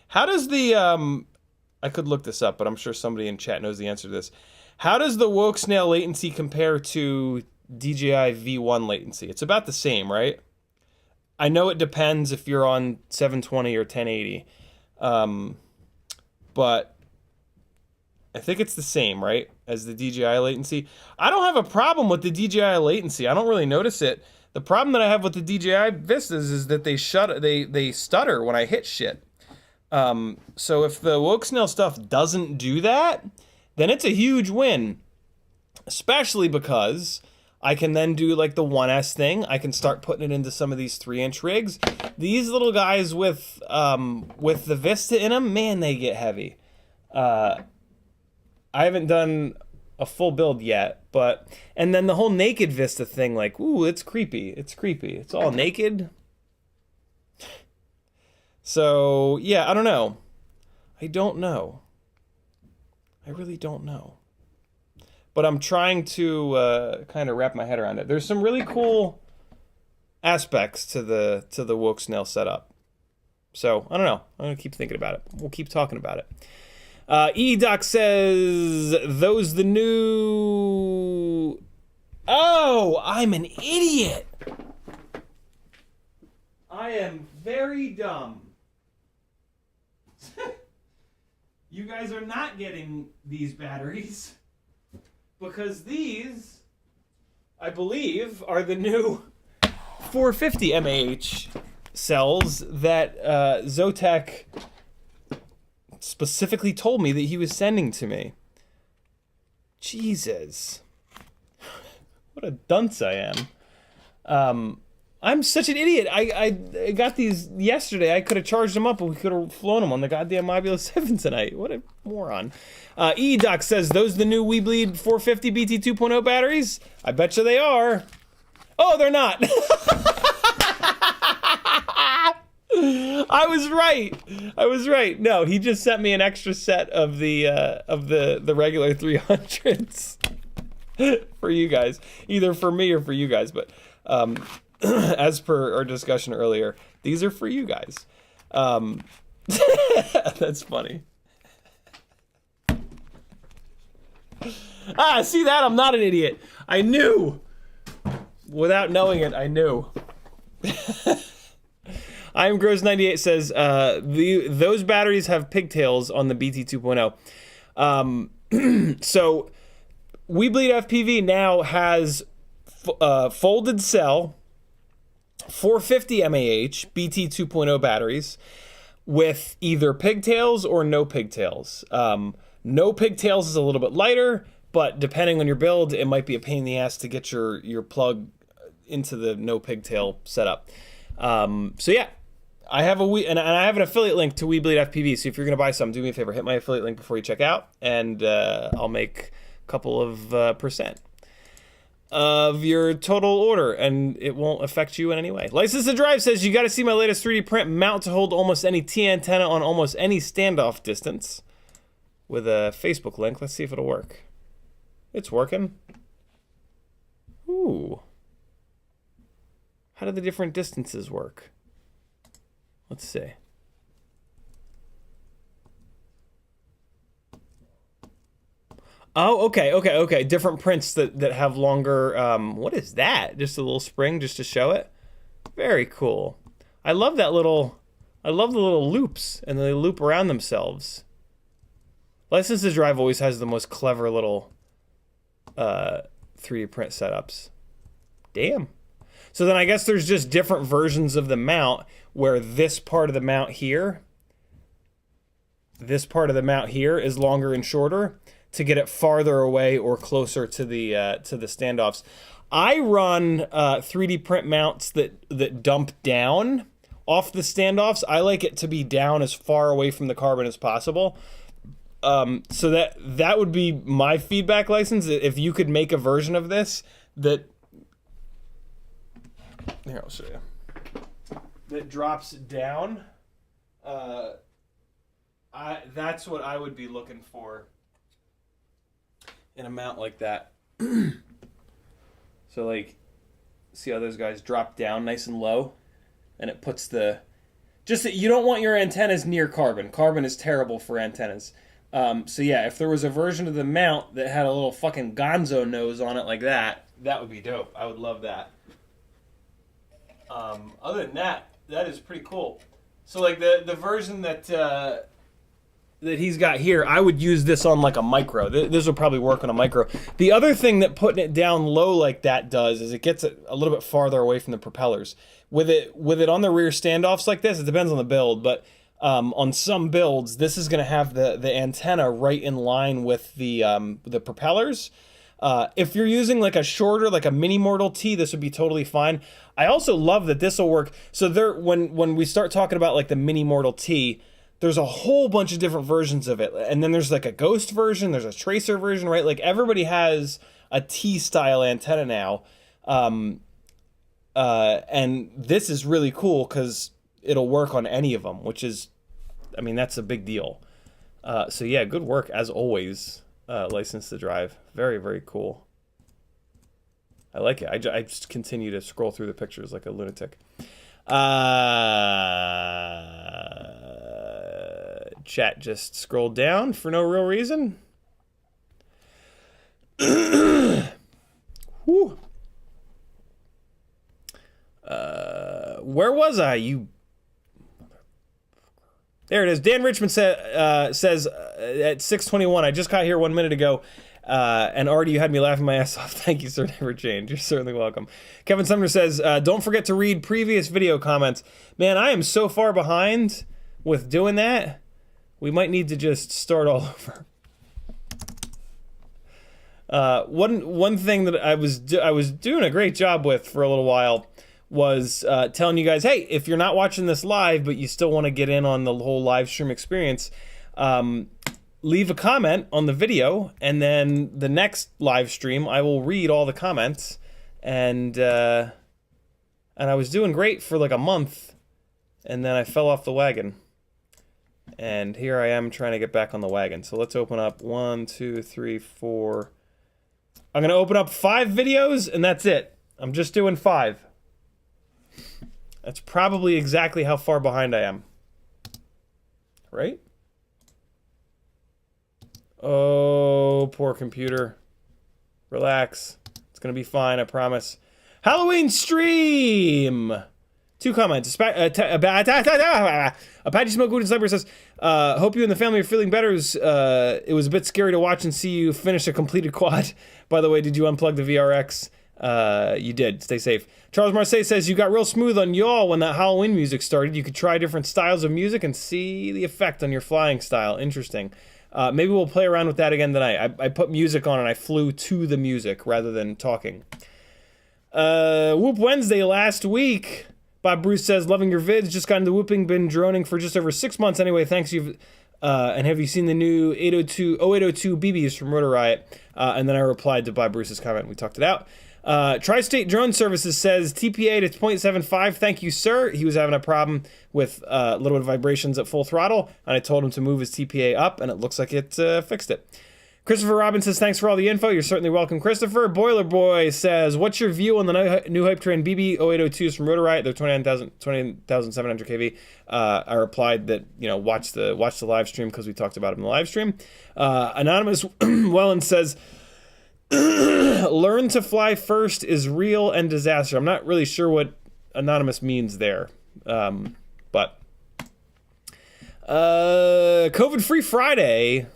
How does the I could look this up, but I'm sure somebody in chat knows the answer to this. How does the woke snail latency compare to DJI V1 latency? It's about the same, right? I know it depends if you're on 720 or 1080, but I think it's the same, right, as the DJI latency. I don't have a problem with the DJI latency. I don't really notice it. The problem that I have with the DJI Vistas is that they stutter when I hit shit. So if the woke snail stuff doesn't do that, then it's a huge win, especially because I can then do like the 1S thing. I can start putting it into some of these 3-inch rigs. These little guys with the Vista in them, man, they get heavy. I haven't done a full build yet, but, and then the whole naked Vista thing, like, ooh, it's creepy. It's creepy. It's all naked. So yeah, I don't know. I don't know. I really don't know. But I'm trying to kind of wrap my head around it. There's some really cool aspects to the woke snail setup. So I don't know. I'm gonna keep thinking about it. We'll keep talking about it. E-Doc says those the new. Oh, I'm an idiot. I am very dumb. You guys are not getting these batteries because these, I believe, are the new 450 mAh cells that Zotac specifically told me that he was sending to me. Jesus. What a dunce I am. I'm such an idiot. I got these yesterday. I could have charged them up and we could have flown them on the goddamn Mobula 7 tonight. What a moron. E-Doc says, those the new Weebleed 450 BT 2.0 batteries? I bet you they are. Oh, they're not. I was right. No, he just sent me an extra set of the regular 300s for you guys. Either for me or for you guys, but as per our discussion earlier, these are for you guys. That's funny. See that? I'm not an idiot. I knew. Without knowing it, I knew. I'm Gross98 says those batteries have pigtails on the BT 2.0. So WeBleed FPV now has folded cell 450 mAh BT 2.0 batteries with either pigtails or no pigtails. No pigtails is a little bit lighter, but depending on your build, it might be a pain in the ass to get your plug into the no pigtail setup. So yeah, I have and I have an affiliate link to WeBleed FPV. So if you're gonna buy some, do me a favor, hit my affiliate link before you check out, and I'll make a couple of percent of your total order, and it won't affect you in any way. License to Drive says, you got to see my latest 3D print mount to hold almost any T antenna on almost any standoff distance with a Facebook link. Let's see if it'll work. It's working. Ooh. How do the different distances work? Let's see. Oh, okay. Different prints that have longer, what is that? Just a little spring just to show it? Very cool. I love that little, I love the little loops, and they loop around themselves. License to Drive always has the most clever little 3D print setups. Damn. So then I guess there's just different versions of the mount where this part of the mount here is longer and shorter to get it farther away or closer to the standoffs. I run 3D print mounts that dump down off the standoffs. I like it to be down as far away from the carbon as possible. So that would be my feedback license. If you could make a version of this that, here, I'll show you, that drops down, that's what I would be looking for in a mount like that. So like, see how those guys drop down nice and low, and it puts the, just that you don't want your antennas near carbon. Carbon is terrible for antennas. So yeah, if there was a version of the mount that had a little fucking gonzo nose on it like that, that would be dope. I would love that. Other than that, that is pretty cool. So like the version that he's got here, I would use this on like a micro. This will probably work on a micro. The other thing that putting it down low like that does is it gets it a little bit farther away from the propellers. With it on the rear standoffs like this, it depends on the build, but on some builds, this is going to have the antenna right in line with the propellers. If you're using like a shorter, like a mini Mortal T, this would be totally fine. I also love that this will work. So there, when we start talking about like the mini Mortal T, there's a whole bunch of different versions of it. And then there's like a ghost version, there's a tracer version, right? Like everybody has a T-style antenna now. And this is really cool because it'll work on any of them, which is, I mean, that's a big deal. So yeah, good work as always. License to Drive. Very, very cool. I like it. I just continue to scroll through the pictures like a lunatic. Chat just scrolled down for no real reason. Whew. Where was I? There it is. Dan Richmond says at 6:21, I just got here 1 minute ago, and already you had me laughing my ass off. Thank you, sir. Never change. You're certainly welcome. Kevin Sumner says, don't forget to read previous video comments. Man, I am so far behind with doing that. We might need to just start all over. One thing that I was doing a great job with for a little while was telling you guys, hey, if you're not watching this live, but you still want to get in on the whole live stream experience, leave a comment on the video, and then the next live stream, I will read all the comments. And I was doing great for like a month, and then I fell off the wagon. And here I am trying to get back on the wagon. So let's open up 1, 2, 3, 4. I'm going to open up 5 videos, and that's it. I'm just doing 5. That's probably exactly how far behind I am. Right? Oh, poor computer. Relax. It's gonna be fine, I promise. Halloween stream! 2 comments. Apache Smoke Wood and Sniper says, hope you and the family are feeling better. It was a bit scary to watch and see you finish a completed quad. By the way, did you unplug the VRX? You did. Stay safe. Charles Marseille says, you got real smooth on y'all when that Halloween music started. You could try different styles of music and see the effect on your flying style. Interesting. Maybe we'll play around with that again tonight. I put music on and I flew to the music rather than talking. Whoop Wednesday last week. Bob Bruce says, loving your vids, just got into whooping, been droning for just over 6 months anyway, thanks. And have you seen the new 0802 BBs from Rotor Riot? And then I replied to Bob Bruce's comment, and we talked it out. Tri-State Drone Services says, TPA to 0.75, thank you, sir. He was having a problem with a little bit of vibrations at full throttle, and I told him to move his TPA up, and it looks like it fixed it. Christopher Robbins says, thanks for all the info. You're certainly welcome, Christopher. Boiler Boy says, what's your view on the new Hype Train BB 0802s from Rotor Riot? They're 29,700 kV. I replied that, watch the live stream because we talked about it in the live stream. Anonymous Wellen says, learn to fly first is real and disaster. I'm not really sure what Anonymous means there. But COVID-free Friday.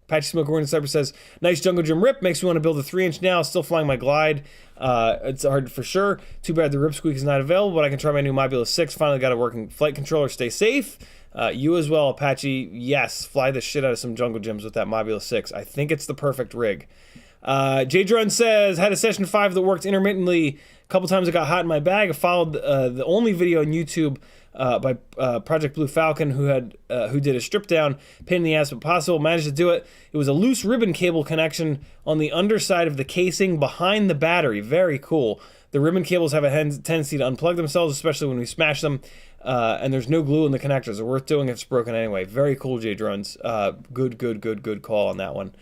Apache Smoke Warren Cyber says, nice jungle gym rip. Makes me want to build a 3-inch now. Still flying my glide. It's hard for sure. Too bad the rip squeak is not available, but I can try my new Mobula 6. Finally got a working flight controller. Stay safe. You as well, Apache. Yes, fly the shit out of some jungle gyms with that Mobula 6. I think it's the perfect rig. J-Drone says, had a session 5 that worked intermittently. A couple times it got hot in my bag. I followed the only video on YouTube by Project Blue Falcon who did a strip down, pain in the ass but possible, managed to do it. It was a loose ribbon cable connection on the underside of the casing behind the battery. Very cool. The ribbon cables have a tendency to unplug themselves, especially when we smash them, and there's no glue in the connectors. They're worth doing if it's broken anyway. Very cool, J-Drones. Good call on that one.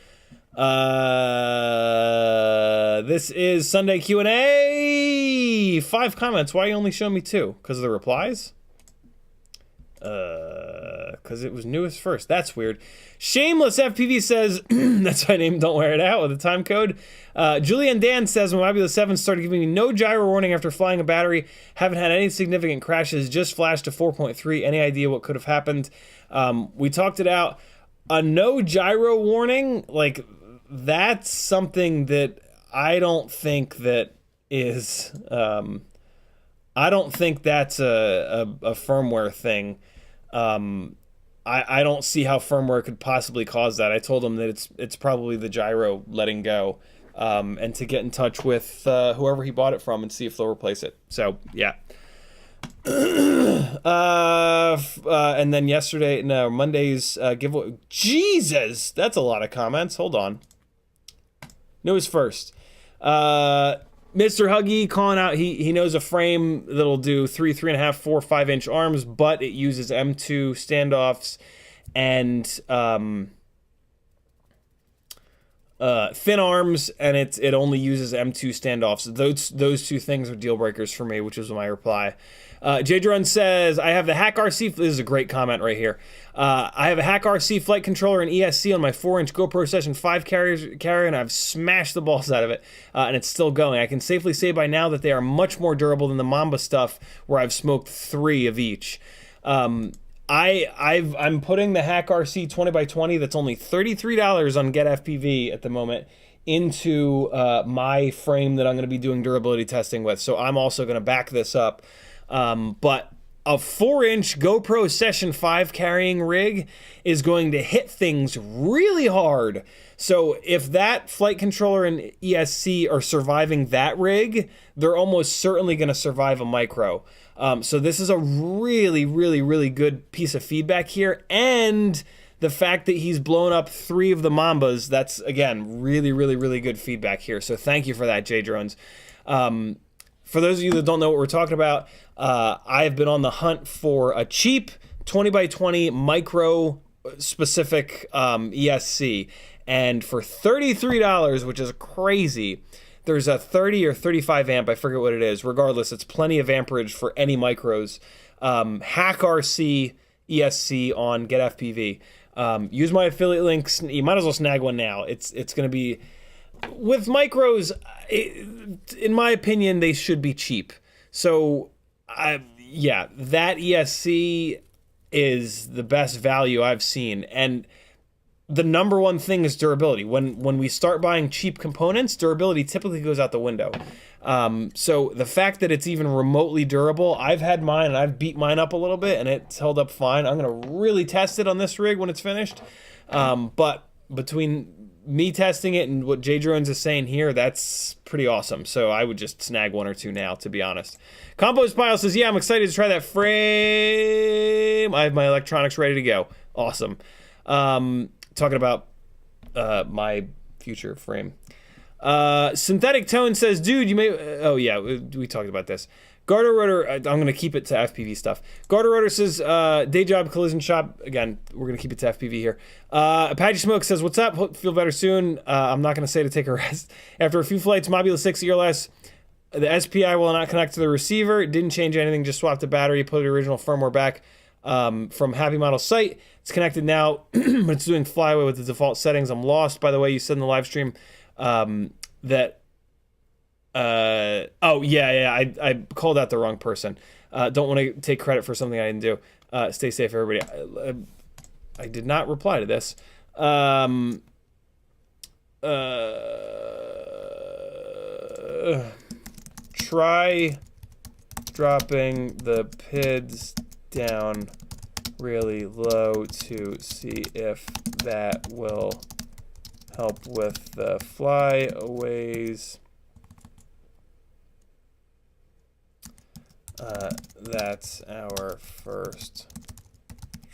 This is Sunday Q&A. 5 comments. Why are you only showing me 2? Because of the replies? Because it was newest first. That's weird. Shameless FPV says, that's my name, don't wear it out with a time code. Julian Dan says, when Mobula 7 started giving me no gyro warning after flying a battery, haven't had any significant crashes, just flashed to 4.3. Any idea what could have happened? We talked it out. A no gyro warning, like, that's something that I don't think that is, I don't think that's a firmware thing. I don't see how firmware could possibly cause that. I told him that it's probably the gyro letting go, and to get in touch with whoever he bought it from and see if they'll replace it. So yeah. And then Monday's giveaway. Jesus, that's a lot of comments. Hold on. News first. Mr. Huggy calling out, he knows a frame that'll do 3, 3.5, 4, 5-inch arms, but it uses M2 standoffs and thin arms, and it only uses M2 standoffs. Those 2 things are deal breakers for me, which is my reply. J-Drone says, I have the HAKRC, this is a great comment right here. I have a HAKRC flight controller and ESC on my 4-inch GoPro Session 5 carrier, and I've smashed the balls out of it, and it's still going. I can safely say by now that they are much more durable than the Mamba stuff, where I've smoked 3 of each. I'm putting the HAKRC 20x20 that's only $33 on GetFPV at the moment into my frame that I'm going to be doing durability testing with. So I'm also going to back this up. But a 4-inch GoPro Session 5 carrying rig is going to hit things really hard. So if that flight controller and ESC are surviving that rig, they're almost certainly going to survive a micro. So this is a really good piece of feedback here. And the fact that he's blown up 3 of the Mambas, that's, again, really good feedback here. So thank you for that, J-Drones. For those of you that don't know what we're talking about, I have been on the hunt for a cheap 20x20 micro specific ESC. And for $33, which is crazy, there's a 30 or 35 amp, I forget what it is. Regardless, it's plenty of amperage for any micros. HAKRC ESC on GetFPV. Use my affiliate links. You might as well snag one now. It's going to be with micros, in my opinion, they should be cheap. So, yeah, that ESC is the best value I've seen. And the number one thing is durability. When we start buying cheap components, durability typically goes out the window. So the fact that it's even remotely durable, I've had mine and I've beat mine up a little bit and it's held up fine. I'm going to really test it on this rig when it's finished. But between me testing it and what J Drones is saying here, that's pretty awesome. So I would just snag one or two now, to be honest. Compost Pile says, yeah, I'm excited to try that frame. I have my electronics ready to go. Awesome. Talking about my future frame. Synthetic Tone says, dude, you may... oh, yeah, we talked about this. Garter Rotor, I'm going to keep it to FPV stuff. Garter Rotor says, day job, collision shop. Again, we're going to keep it to FPV here. Apache Smoke says, what's up? Hope feel better soon. I'm not going to say to take a rest. After a few flights, Mobula 6 ELRS, the SPI will not connect to the receiver. It didn't change anything, just swapped the battery, put the original firmware back from Happy Model site. It's connected now, but it's doing flyaway with the default settings. I'm lost. By the way, you said in the live stream that... oh, yeah, I called out the wrong person. Don't want to take credit for something I didn't do. Stay safe, everybody. I did not reply to this. Try dropping the PIDs down really low to see if that will help with the flyaways. That's our first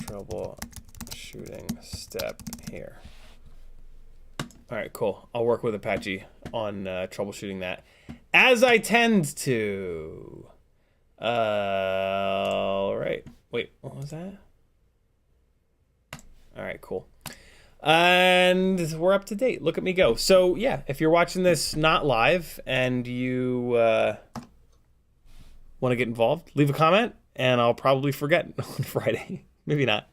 troubleshooting step here. All right, cool. I'll work with Apache on troubleshooting that, as I tend to. All right. Wait, what was that? All right, cool. And we're up to date. Look at me go. So, yeah, if you're watching this not live and you want to get involved, leave a comment, and I'll probably forget on Friday. Maybe not.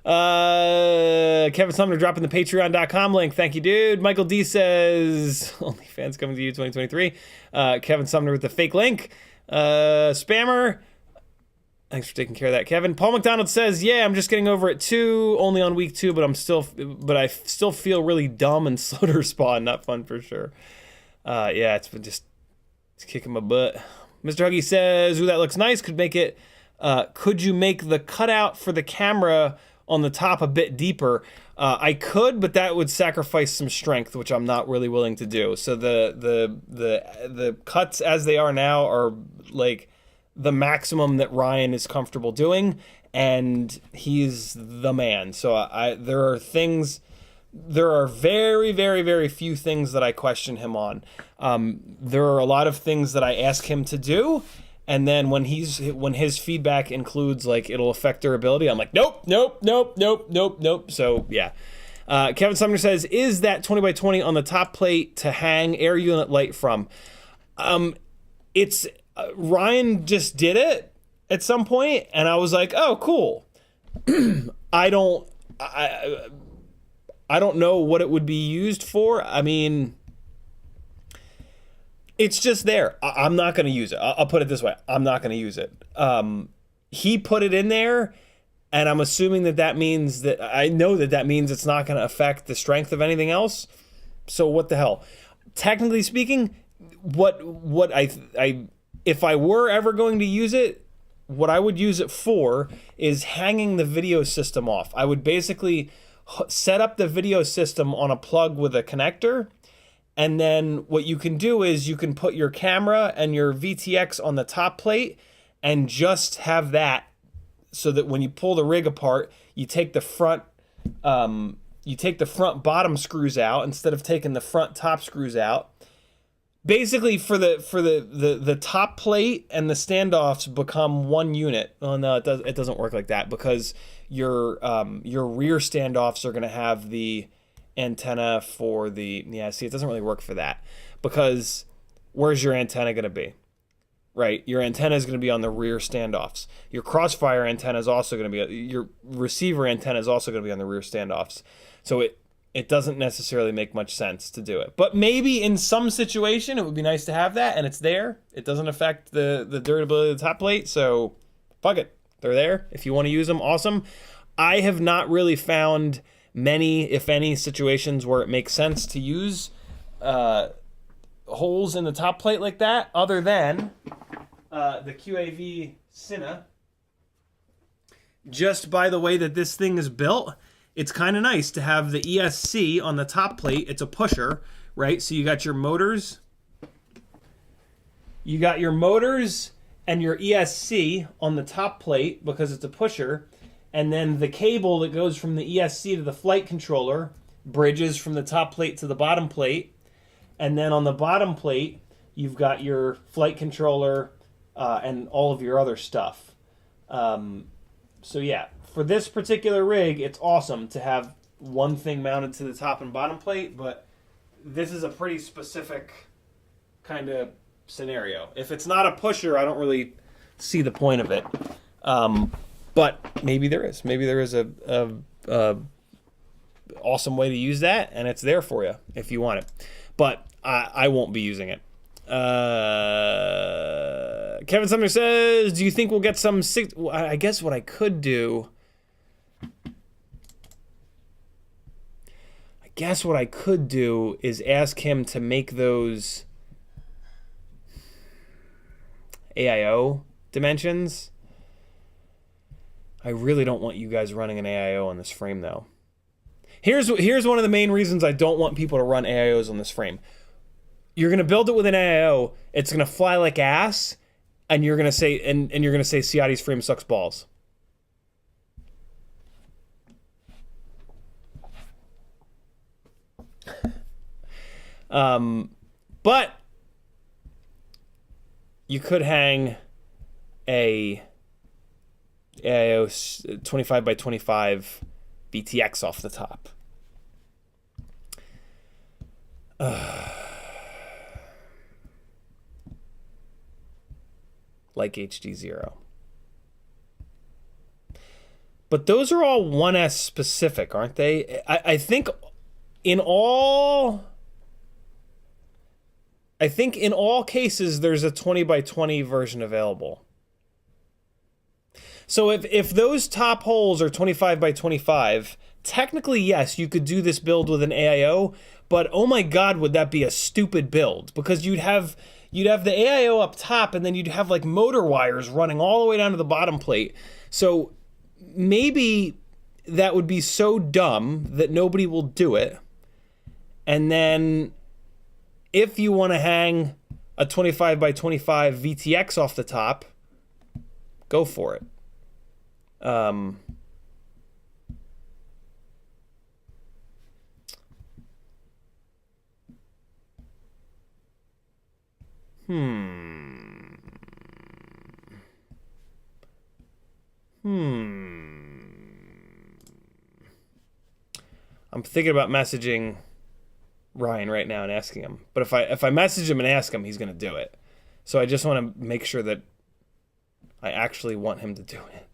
Kevin Sumner dropping the patreon.com link. Thank you, dude. Michael D says, OnlyFans coming to you 2023. Kevin Sumner with the fake link. Spammer. Thanks for taking care of that, Kevin. Paul McDonald says, yeah, I'm just getting over it too. Only on week 2, but I still feel really dumb and slow to respond. Not fun for sure. Yeah, it's been just... it's kicking my butt. Mr. Huggy says, ooh, that looks nice. Could you make the cutout for the camera on the top a bit deeper? I could, but that would sacrifice some strength, which I'm not really willing to do. So the cuts as they are now are like the maximum that Ryan is comfortable doing, and he's the man. So there are very, very, very few things that I question him on. There are a lot of things that I ask him to do, and then when his feedback includes like it'll affect durability, I'm like, nope. So yeah. Kevin Sumner says, is that 20x20 on the top plate to hang air unit light from? It's Ryan just did it at some point, and I was like, oh, cool. I don't know what it would be used for. I mean, it's just there. I'm not going to use it. I'll put it this way. I'm not going to use it. He put it in there, and I'm assuming that means that I know that means it's not going to affect the strength of anything else. So what the hell? Technically speaking, if I were ever going to use it, what I would use it for is hanging the video system off. I would basically set up the video system on a plug with a connector, and then what you can do is you can put your camera and your VTX on the top plate and just have that, so that when you pull the rig apart, you take the front bottom screws out instead of taking the front top screws out. Basically, for the top plate and the standoffs become one unit. Oh no, it doesn't work like that, because your rear standoffs are going to have the antenna for the... yeah, see, it doesn't really work for that, because where's your antenna going to be? Right, your antenna is going to be on the rear standoffs. Your crossfire antenna is also going to be... your receiver antenna is also going to be on the rear standoffs. So it doesn't necessarily make much sense to do it. But maybe in some situation, it would be nice to have that, and it's there. It doesn't affect the durability of the top plate, so fuck it. They're there. If you want to use them, awesome. I have not really found many, if any, situations where it makes sense to use holes in the top plate like that, other than the QAV Cinna. Just by the way that this thing is built, it's kind of nice to have the ESC on the top plate. It's a pusher, right? So you got your motors. You got your motors and your ESC on the top plate because it's a pusher. And then the cable that goes from the ESC to the flight controller bridges from the top plate to the bottom plate. And then on the bottom plate, you've got your flight controller and all of your other stuff. So yeah, for this particular rig, it's awesome to have one thing mounted to the top and bottom plate, but this is a pretty specific kind of scenario. If it's not a pusher, I don't really see the point of it. But maybe there is. Maybe there is a awesome way to use that, and it's there for you if you want it. But I won't be using it. Kevin Sumner says, do you think we'll get some I guess what I could do... is ask him to make those AIO dimensions. I really don't want you guys running an AIO on this frame, though. Here's one of the main reasons I don't want people to run AIOs on this frame. You're gonna build it with an AIO, it's gonna fly like ass, and you're gonna say Ciotti's frame sucks balls. But you could hang a AIO 25 by 25 VTX off the top. Like HD0. But those are all 1S specific, aren't they? I think in all cases there's a 20 by 20 version available. So if those top holes are 25 by 25, technically yes, you could do this build with an AIO, but oh my god, would that be a stupid build, because you'd have the AIO up top, and then you'd have like motor wires running all the way down to the bottom plate. So maybe that would be so dumb that nobody will do it. And then if you want to hang a 25 by 25 VTX off the top, go for it. I'm thinking about messaging Ryan right now and asking him. But if I message him and ask him, he's going to do it. So I just want to make sure that I actually want him to do it.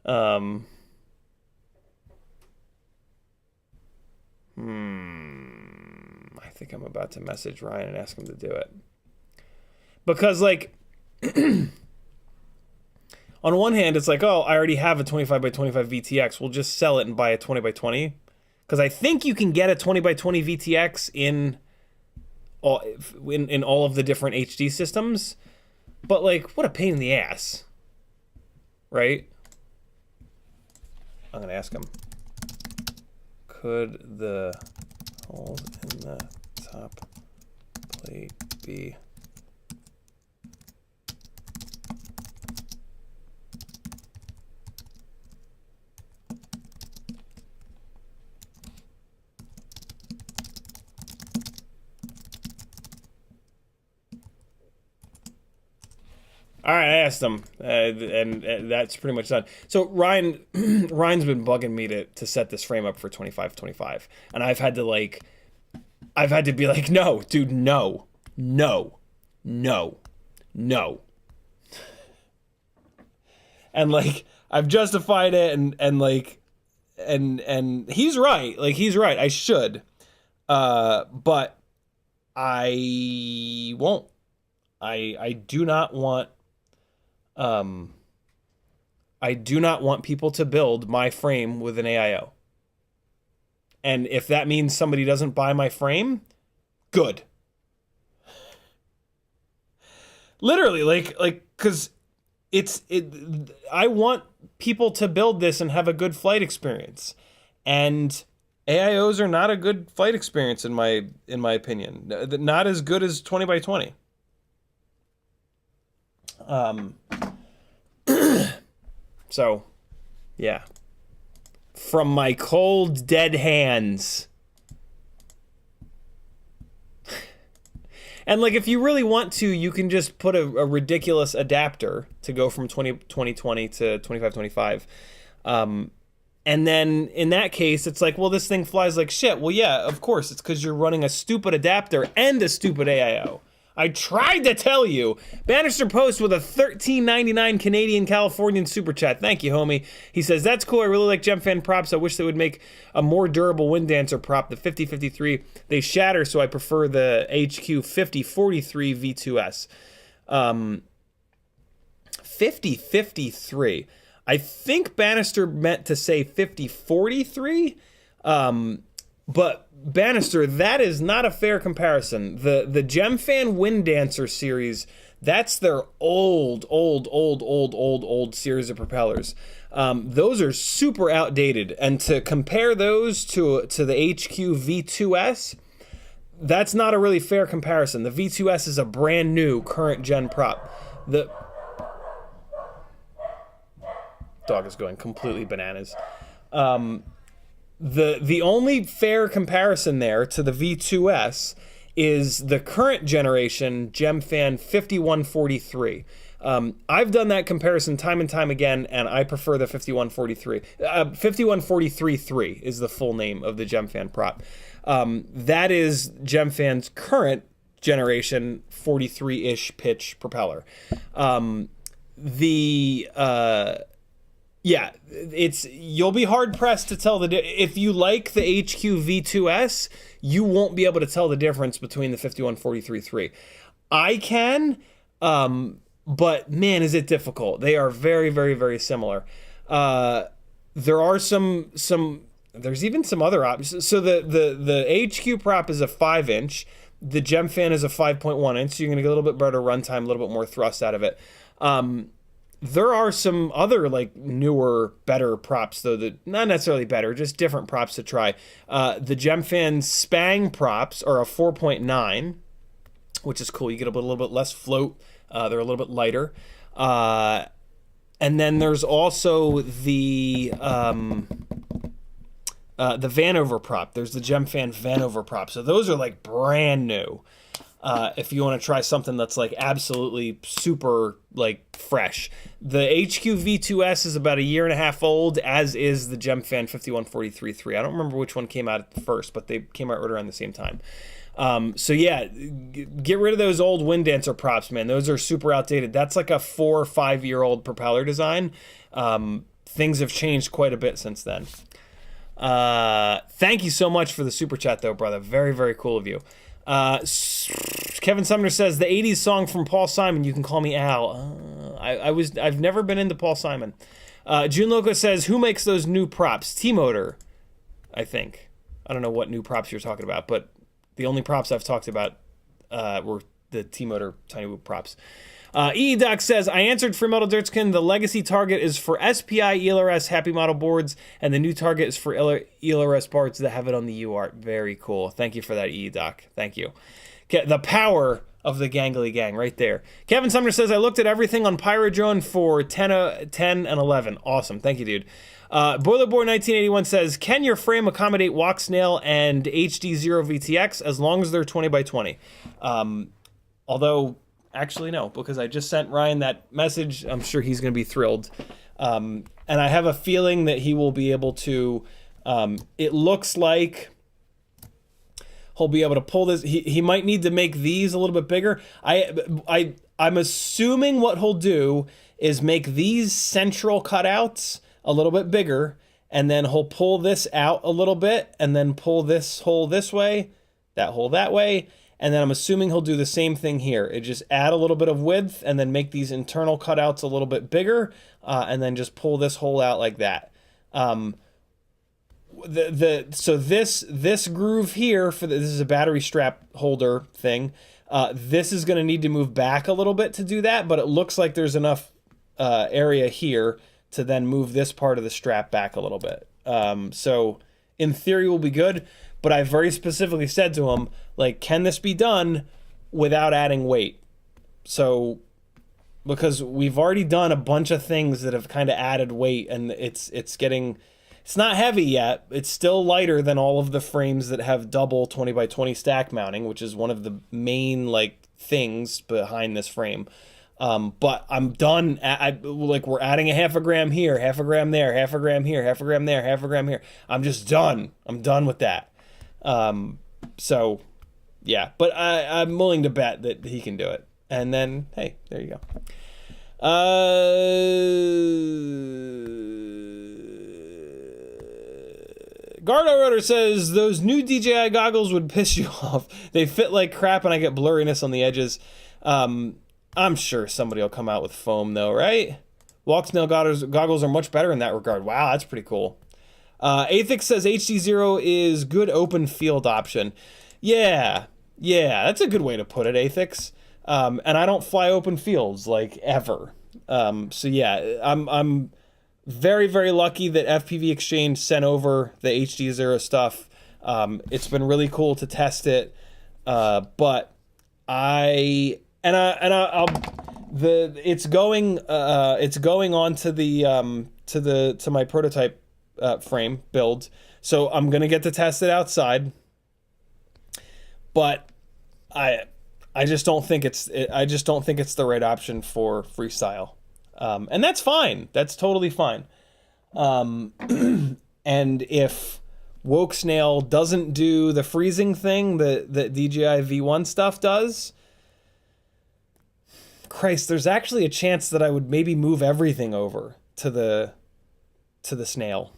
I think I'm about to message Ryan and ask him to do it. Because, like, on one hand, it's like, oh, I already have a 25 by 25 VTX. We'll just sell it and buy a 20 by 20. Because I think you can get a 20 by 20 VTX in all of the different HD systems. But, like, what a pain in the ass. Right? I'm going to ask him. Could the holes in the top plate be... All right, I asked him, and that's pretty much done. So Ryan's been bugging me to set this frame up for 25-25, and I've had to be like, no, dude, no. And like, I've justified it, and like, and he's right. Like, he's right. I should. But I won't. I do not want people to build my frame with an AIO. And if that means somebody doesn't buy my frame, good. Literally, like, cause I want people to build this and have a good flight experience. And AIOs are not a good flight experience in my opinion. Not as good as 20 by 20. So, yeah. From my cold, dead hands. And, like, if you really want to, you can just put a ridiculous adapter to go from 2020 to 2525. And then, in that case, it's like, well, this thing flies like shit. Well, yeah, of course. It's because you're running a stupid adapter and a stupid AIO. I tried to tell you. Bannister Post with a $13.99 Canadian Californian super chat. Thank you, homie. He says, that's cool. I really like Gemfan props. I wish they would make a more durable wind dancer prop. The 5053, they shatter, so I prefer the HQ 5043 V2S. 5053. I think Bannister meant to say 5043. But Bannister, that is not a fair comparison. The Gemfan Wind Dancer series, that's their old series of propellers. Those are super outdated, and to compare those to the HQ V2S, that's not a really fair comparison. The V2S is a brand new current gen prop. The dog is going completely bananas. The only fair comparison there to the V2S is the current generation Gemfan 5143. I've done that comparison time and time again, and I prefer the 5143. 5143.3 is the full name of the Gemfan prop. That is Gemfan's current generation 43-ish pitch propeller. Yeah, you'll be hard pressed to tell if you like the HQ V2S, you won't be able to tell the difference between the 5143.3. I can, but man, is it difficult. They are very, very, very similar. There are there's even some other options. So the HQ prop is a 5-inch. The Gemfan is a 5.1 inch. So you're going to get a little bit better runtime, a little bit more thrust out of it. There are some other, like, newer, better props, though, that not necessarily better, just different props to try. The Gemfan Spang props are a 4.9, which is cool. You get a little bit less float. They're a little bit lighter. And then there's also the Vanover prop. There's the Gemfan Vanover prop. So those are, like, brand new. If you want to try something that's, like, absolutely super, like, fresh. The HQ V2S is about 1.5 years old, as is the Gemfan 5143.3. I don't remember which one came out first, but they came out right around the same time. So yeah, get rid of those old wind dancer props, man. Those are super outdated. That's like a 4 or 5 year old propeller design. Things have changed quite a bit since then. Thank you so much for the super chat, though, brother. Very, very cool of you. Kevin Sumner says the 80s song from Paul Simon, You Can Call Me Al. I've never been into Paul Simon. June Loco says, who makes those new props? T-Motor, I think. I don't know what new props you're talking about, but the only props I've talked about were the T-Motor Tiny Whoop props. Doc says, I answered for Metal Dirtskin. The legacy target is for SPI ELRS Happy Model boards, and the new target is for ELRS boards that have it on the UART. Very cool. Thank you for that, Doc. Thank you. The power of the Gangly Gang right there. Kevin Sumner says, I looked at everything on Pyrodrone for 10 and 11. Awesome. Thank you, dude. Boilerboy 1981 says, can your frame accommodate Walk Snail and HD0 VTX as long as they're 20 by 20? Although, actually, no, because I just sent Ryan that message. I'm sure he's going to be thrilled. And I have a feeling that he will be able to, it looks like he'll be able to pull this. He might need to make these a little bit bigger. I'm assuming what he'll do is make these central cutouts a little bit bigger and then he'll pull this out a little bit, and then pull this hole this way, that hole that way, and then I'm assuming he'll do the same thing here. It just add a little bit of width, and then make these internal cutouts a little bit bigger, and then just pull this hole out like that. So this groove here this is a battery strap holder thing. This is going to need to move back a little bit to do that, but it looks like there's enough area here to then move this part of the strap back a little bit. So in theory we'll be good, but I very specifically said to him, like, can this be done without adding weight? So, because we've already done a bunch of things that have kind of added weight, and it's not heavy yet. It's still lighter than all of the frames that have double 20x20 stack mounting, which is one of the main like things behind this frame. But I'm done. Like, we're adding a half a gram here, half a gram there, half a gram here, half a gram there, half a gram here. I'm just done. I'm done with that. So yeah, but I'm willing to bet that he can do it. And then, hey, there you go. Gardo Rotor says, those new DJI goggles would piss you off. They fit like crap and I get blurriness on the edges. I'm sure somebody will come out with foam though, right? Walk-snail goggles are much better in that regard. Wow, that's pretty cool. Athix says HD0 is good open field option. Yeah, that's a good way to put it, Athix. And I don't fly open fields, like, ever. So yeah, I'm very, very lucky that FPV Exchange sent over the HD0 stuff. It's been really cool to test it. But it's going on to my prototype frame build. So I'm gonna get to test it outside. But I just don't think it's the right option for freestyle. And that's fine. That's totally fine. And if Woke Snail doesn't do the freezing thing that DJI V1 stuff does, Christ, there's actually a chance that I would maybe move everything over to the Snail.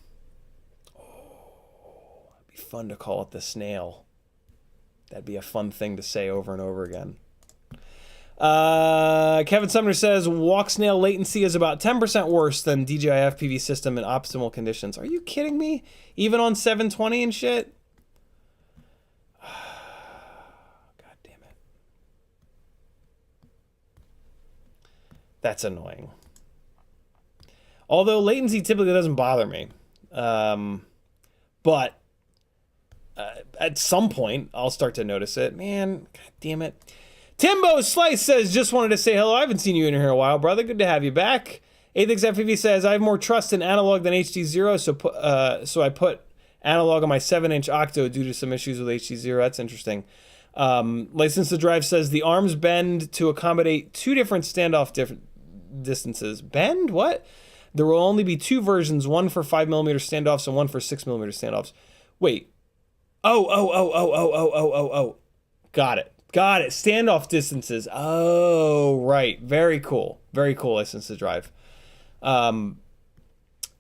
Oh, it'd be fun to call it the Snail. That'd be a fun thing to say over and over again. Kevin Sumner says, walk snail latency is about 10% worse than DJI FPV system in optimal conditions. Are you kidding me? Even on 720 and shit? God damn it. That's annoying. Although latency typically doesn't bother me. But at some point, I'll start to notice it. Man, god damn it. Timbo Slice says, just wanted to say hello. I haven't seen you in here in a while, brother. Good to have you back. Athix FPV says, I have more trust in analog than HD0, so I put analog on my 7-inch Octo due to some issues with HD0. That's interesting. License to Drive says, the arms bend to accommodate two different standoff distances. Bend? What? There will only be two versions, one for 5mm standoffs and one for 6mm standoffs. Wait. Oh. Got it. Standoff distances. Oh, right. Very cool. Very cool, License to Drive. Imp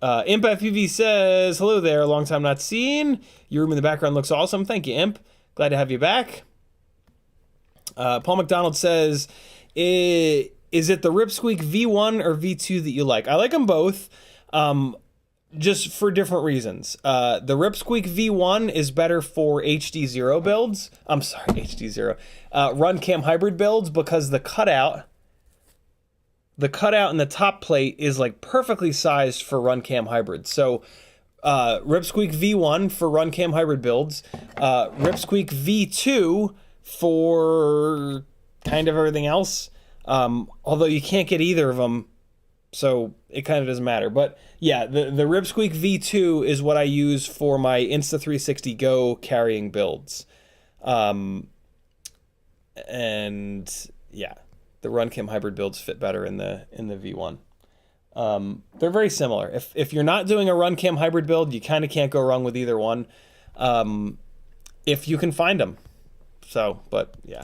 FPV says, hello there. Long time not seen. Your room in the background looks awesome. Thank you, Imp. Glad to have you back. Paul McDonald says, is it the Ripsqueak V1 or V2 that you like? I like them both. Just for different reasons. The Ripsqueak V1 is better for HD0 builds. I'm sorry, HD0. Runcam hybrid builds, because the cutout in the top plate is like perfectly sized for Runcam hybrid. So Ripsqueak V1 for Runcam hybrid builds. Ripsqueak V2 for kind of everything else. Although you can't get either of them, so it kind of doesn't matter. But yeah, the Ripsqueak V2 is what I use for my Insta360 Go carrying builds. And yeah, the Runcam hybrid builds fit better in the V1. They're very similar. If you're not doing a Runcam hybrid build, you kind of can't go wrong with either one, if you can find them. So, but yeah.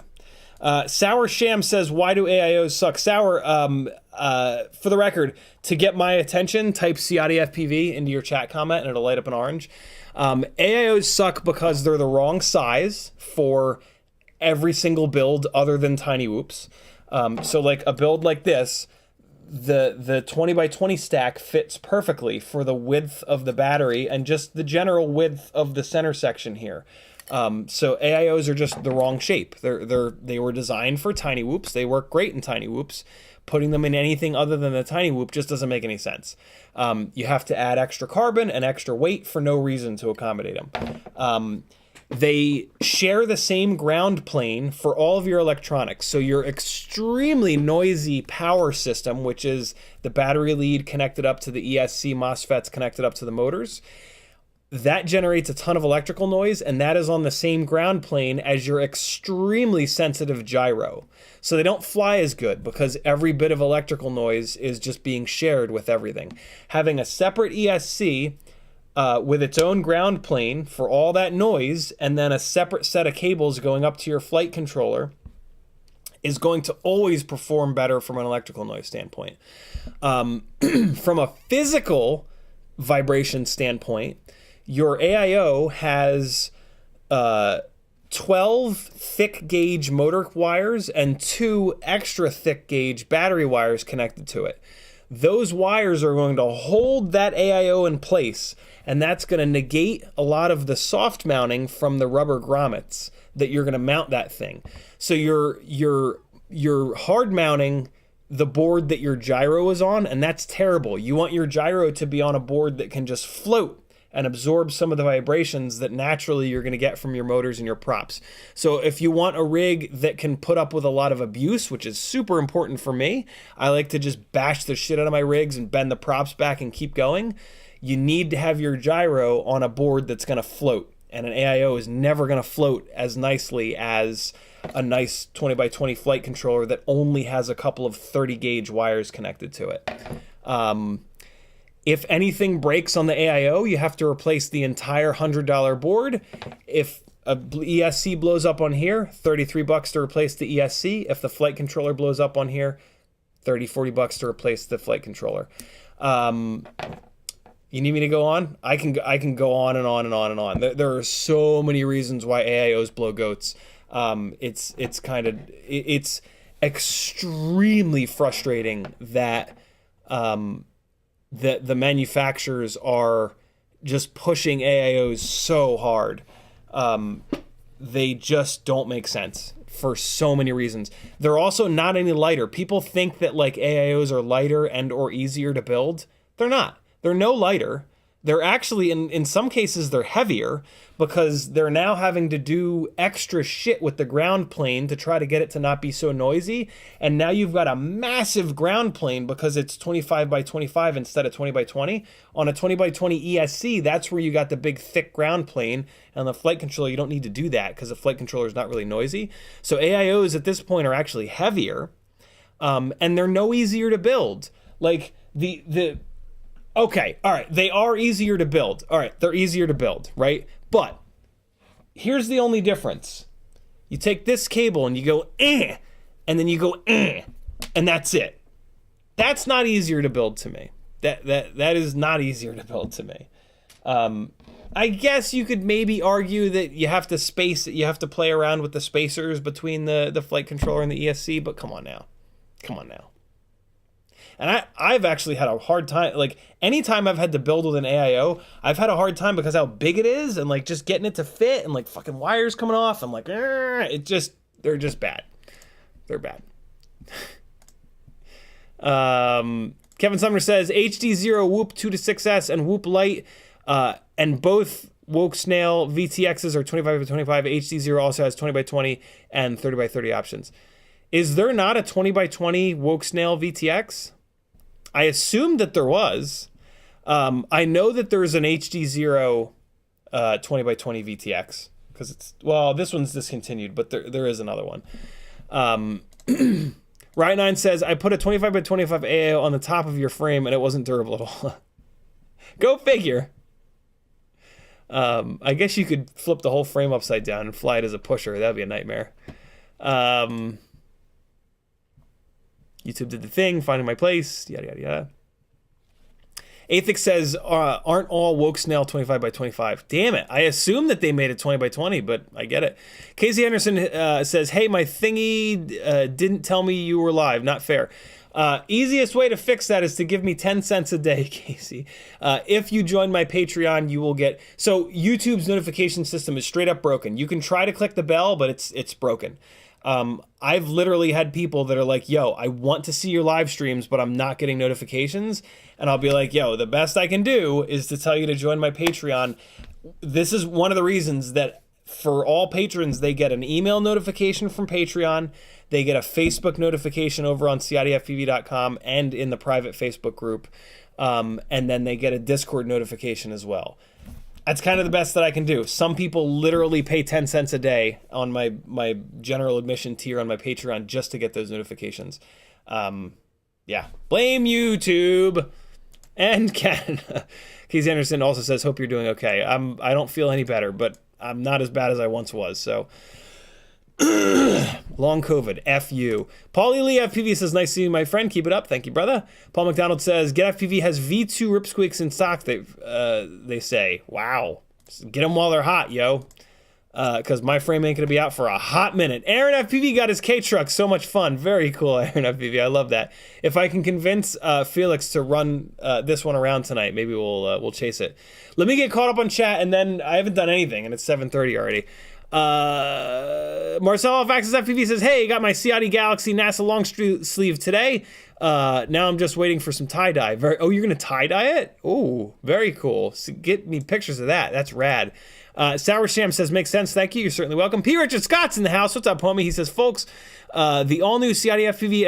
Sour Sham says, why do AIOs suck? Sour, for the record, to get my attention, type CiottiFPV into your chat comment and it'll light up an orange. AIOs suck because they're the wrong size for every single build other than tiny whoops. So like a build like this, the 20 by 20 stack fits perfectly for the width of the battery and just the general width of the center section here. So AIOs are just the wrong shape. They were designed for tiny whoops. They work great in tiny whoops. Putting them in anything other than the tiny whoop just doesn't make any sense. You have to add extra carbon and extra weight for no reason to accommodate them. They share the same ground plane for all of your electronics. So your extremely noisy power system, which is the battery lead connected up to the ESC MOSFETs connected up to the motors, that generates a ton of electrical noise, and that is on the same ground plane as your extremely sensitive gyro. So they don't fly as good because every bit of electrical noise is just being shared with everything. Having a separate ESC with its own ground plane for all that noise, and then a separate set of cables going up to your flight controller is going to always perform better from an electrical noise standpoint. From a physical vibration standpoint, your AIO has 12 thick gauge motor wires and 2 extra thick gauge battery wires connected to it. Those wires are going to hold that AIO in place, and that's going to negate a lot of the soft mounting from the rubber grommets that you're going to mount that thing. So you're hard mounting the board that your gyro is on, and that's terrible. You want your gyro to be on a board that can just float and absorb some of the vibrations that naturally you're going to get from your motors and your props. So if you want a rig that can put up with a lot of abuse, which is super important for me, I like to just bash the shit out of my rigs and bend the props back and keep going. You need to have your gyro on a board that's going to float, and an AIO is never going to float as nicely as a nice 20 by 20 flight controller that only has a couple of 30 gauge wires connected to it. If anything breaks on the AIO, you have to replace the entire $100 board. If a ESC blows up on here, $33 to replace the ESC. If the flight controller blows up on here, $30-40 to replace the flight controller. You need me to go on? I can go on and on and on and on. There are so many reasons why AIOs blow goats. It's extremely frustrating that the manufacturers are just pushing AIOs so hard. They just don't make sense for so many reasons. They're also not any lighter. People think that like AIOs are lighter and or easier to build. They're not. They're no lighter. They're actually, in some cases, they're heavier because they're now having to do extra shit with the ground plane to try to get it to not be so noisy. And now you've got a massive ground plane because it's 25 by 25 instead of 20 by 20. On a 20 by 20 ESC, that's where you got the big thick ground plane. And on the flight controller, you don't need to do that because the flight controller is not really noisy. So AIOs at this point are actually heavier, and they're no easier to build. Like okay, all right, they are easier to build. All right, they're easier to build, right? But here's the only difference. You take this cable and you go, and then you go, and that's it. That's not easier to build to me. That is not easier to build to me. I guess you could maybe argue that you have to space it, you have to play around with the spacers between the flight controller and the ESC, but come on now. Come on now. And I've actually had a hard time, like anytime I've had to build with an AIO, I've had a hard time because how big it is and like just getting it to fit and like fucking wires coming off. I'm like, they're just bad. They're bad. Kevin Sumner says HD0 Whoop 2 to 6S and Whoop Lite, and both Woke Snail VTXs are 25 by 25. HD0 also has 20 by 20 and 30 by 30 options. Is there not a 20 by 20 Woke Snail VTX? I assumed that there was. I know that there's an HD0 20 by 20 VTX because it's, well, this one's discontinued, but there is another one. Riot9 says, I put a 25 by 25 AIO on the top of your frame and it wasn't durable at all. Go figure. I guess you could flip the whole frame upside down and fly it as a pusher. That'd be a nightmare. YouTube did the thing, finding my place, yada, yada, yada. Athix says, aren't all woke snail 25 by 25? Damn it. I assume that they made it 20 by 20, but I get it. Casey Anderson says, hey, my thingy didn't tell me you were live. Not fair. Easiest way to fix that is to give me 10 cents a day, Casey. If you join my Patreon, you will get... So YouTube's notification system is straight up broken. You can try to click the bell, but it's broken. I've literally had people that are like, yo, I want to see your live streams, but I'm not getting notifications. And I'll be like, yo, the best I can do is to tell you to join my Patreon. This is one of the reasons that for all patrons, they get an email notification from Patreon. They get a Facebook notification over on CiottiFPV.com and in the private Facebook group. And then they get a Discord notification as well. That's kind of the best that I can do. Some people literally pay 10 cents a day on my general admission tier on my Patreon just to get those notifications. Yeah. Blame YouTube and Canada. Keith Anderson also says, hope you're doing okay. I don't feel any better, but I'm not as bad as I once was, so... Long COVID, F you. Paulie Lee FPV says, nice seeing you, my friend. Keep it up. Thank you, brother. Paul McDonald says, Get FPV has V2 ripsqueaks in stock, they say. Wow. Get them while they're hot, yo. Because my frame ain't going to be out for a hot minute. Aaron FPV got his K-Truck. So much fun. Very cool, Aaron FPV. I love that. If I can convince Felix to run this one around tonight, maybe we'll chase it. Let me get caught up on chat, and then I haven't done anything, and it's 7:30 already. Marcel Faxes FPV says, hey, got my Ciotti Galaxy NASA long sleeve today. Now I'm just waiting for some tie-dye. Oh, you're gonna tie-dye it? Oh, very cool. So get me pictures of that. That's rad. Sour Sham says, makes sense. Thank you. You're certainly welcome. P. Richard Scott's in the house. What's up, homie? He says, folks, the all-new CiottiFPV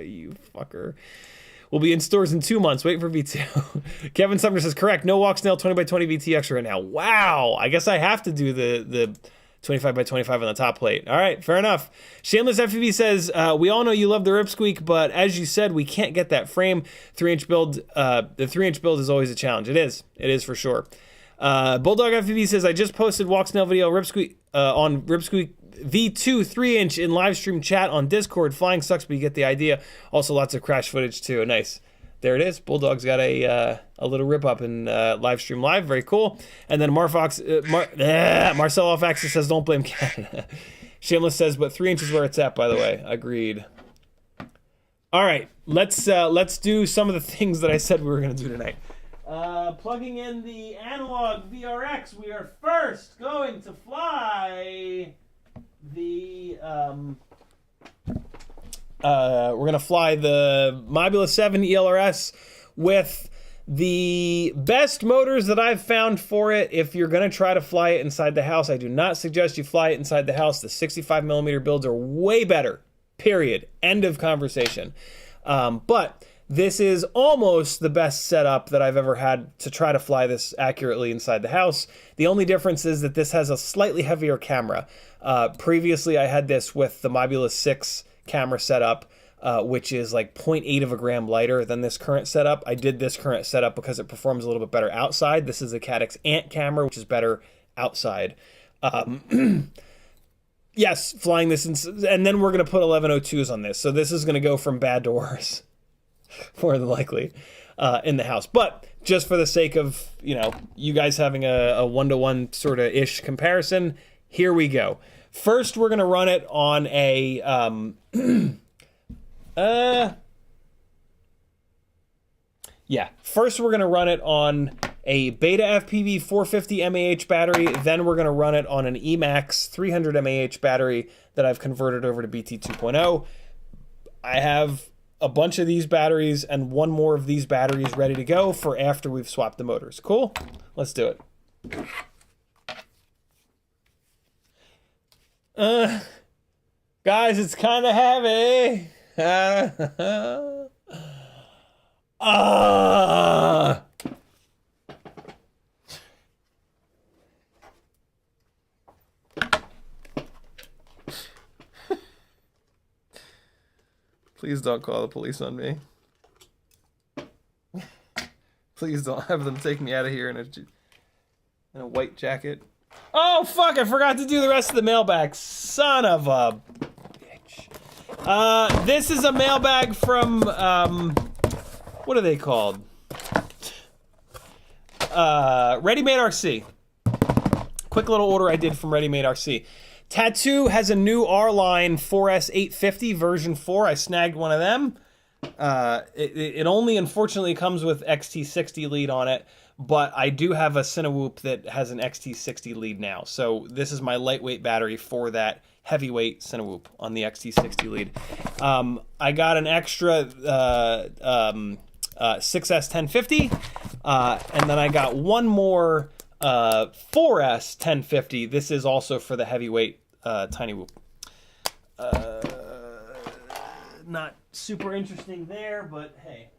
you fucker. Will be in stores in 2 months. Wait for V2. Kevin Sumner says, correct. No walk snail 20 by 20 VT extra right now. Wow. I guess I have to do the 25 by 25 on the top plate. All right, fair enough. Shameless FPV says, we all know you love the ripsqueak, but as you said, we can't get that frame. 3-inch build. The 3-inch build is always a challenge. It is. It is for sure. Bulldog FPV says, I just posted walk snail video ripsqueak on ripsqueak V2 3-inch in live stream chat on Discord. Flying sucks, but you get the idea. Also, lots of crash footage too. Nice. There it is. Bulldog's got a little rip up in live stream live. Very cool. And then Marcel Alfaxis says, don't blame Canada. Shameless says, but 3 inches where it's at, by the way. Agreed. All right, let's do some of the things that I said we were going to do tonight. Plugging in the analog VRX, we are first going to fly the we're gonna fly the Mob7 ELRS with the best motors that I've found for it. If you're gonna try to fly it inside the house, I do not suggest you fly it inside the house. The 65mm builds are way better. Period. End of conversation. But this is almost the best setup that I've ever had to try to fly this accurately inside the house. The only difference is that this has a slightly heavier camera. Previously, I had this with the Mobula 6 camera setup, which is like 0.8 of a gram lighter than this current setup. I did this current setup because it performs a little bit better outside. This is a Caddx Ant camera, which is better outside. Yes, flying this, and then we're going to put 1102s on this. So this is going to go from bad to worse. More than likely, in the house. But just for the sake of, you guys having a one-to-one sort of ish comparison, here we go. First, we're going to run it on a, first we're going to run it on a Beta FPV 450 mAh battery. Then we're going to run it on an Emax 300 mAh battery that I've converted over to BT 2.0. I have a bunch of these batteries and one more of these batteries ready to go for after we've swapped the motors. Cool? Let's do it. Guys, it's kind of heavy. Please don't call the police on me. Please don't have them take me out of here in a white jacket. Oh, fuck, I forgot to do the rest of the mailbag. Son of a bitch. This is a mailbag from, what are they called? Ready Made RC. Quick little order I did from Ready Made RC. Tattoo has a new R-Line 4S 850 version 4. I snagged one of them. It only unfortunately comes with XT60 lead on it, but I do have a Cinewoop that has an XT60 lead now. So this is my lightweight battery for that heavyweight Cinewoop on the XT60 lead. I got an extra 6S 1050, and then I got one more 4S 1050. This is also for the heavyweight tiny whoop. Not super interesting there, but hey.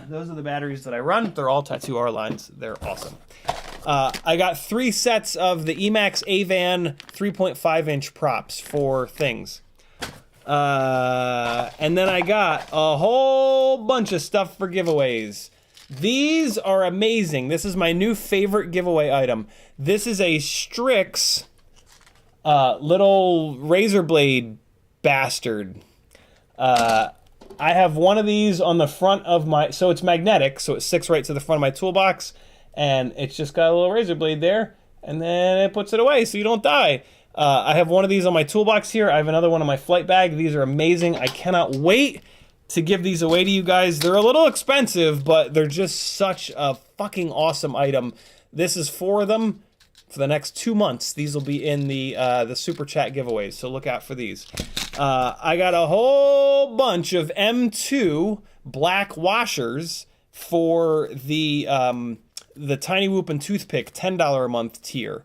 Those are the batteries that I run. They're all Tattoo R-Lines. They're awesome. I got 3 sets of the Emax Avan 3.5-inch props for things. And then I got a whole bunch of stuff for giveaways. These are amazing. This is my new favorite giveaway item. This is a Strix little razor blade bastard. I have one of these on the front of my, so it's magnetic, so it sticks right to the front of my toolbox, and it's just got a little razor blade there, and then it puts it away so you don't die. I have one of these on my toolbox here. I have another one in my flight bag. These are amazing. I cannot wait to give these away to you guys. They're a little expensive, but they're just such a fucking awesome item. This is 4 of them for the next 2 months. These will be in the super chat giveaways, so look out for these. I got a whole bunch of M2 black washers for the Tiny Whoop and Toothpick $10 a month tier.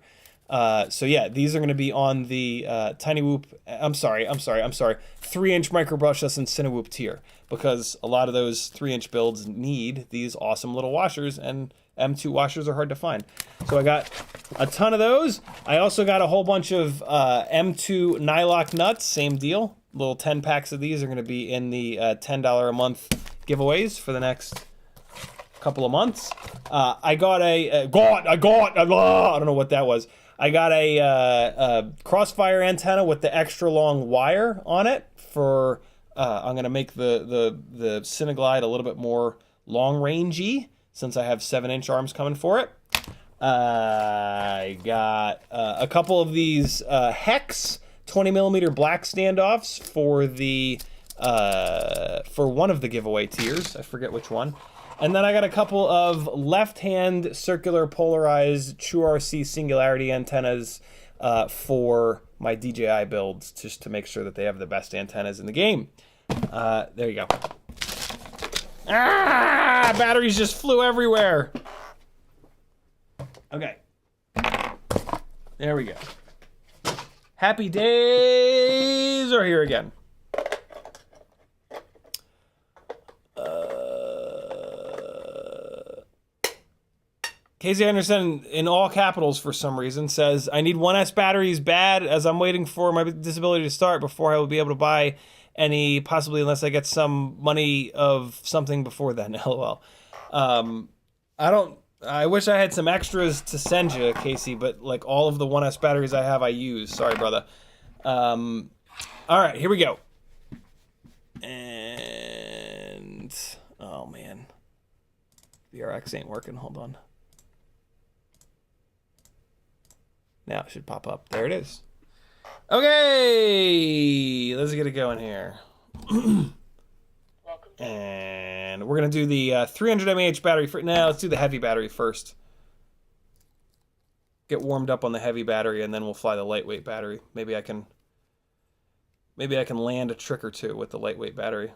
So yeah, these are going to be on the Tiny Whoop, I'm sorry, 3-inch micro brushless and Cinewoop tier, because a lot of those 3-inch builds need these awesome little washers, and M2 washers are hard to find. So I got a ton of those. I also got a whole bunch of M2 Nylock nuts, same deal. Little 10 packs of these are going to be in the $10 a month giveaways for the next couple of months. I got I don't know what that was. I got a Crossfire antenna with the extra long wire on it for, I'm going to make the Cineglide a little bit more long-rangey, since I have 7-inch arms coming for it. I got a couple of these Hex 20mm black standoffs for the for one of the giveaway tiers. I forget which one. And then I got a couple of left-hand circular polarized TrueRC singularity antennas for my DJI builds, just to make sure that they have the best antennas in the game. There you go. Ah! Batteries just flew everywhere. Okay. There we go. Happy days are here again. Casey Anderson, in all capitals for some reason, says, I need 1S batteries bad as I'm waiting for my disability to start before I will be able to buy any, possibly unless I get some money of something before then. LOL. I wish I had some extras to send you, Casey, but like all of the 1S batteries I have, I use. Sorry, brother. All right, here we go. And, oh man. The RX ain't working, hold on. Now it should pop up. There it is. Okay, let's get it going here. And we're going to do the 300 mAh battery. Now let's do the heavy battery first. Get warmed up on the heavy battery, and then we'll fly the lightweight battery. Maybe I can land a trick or two with the lightweight battery.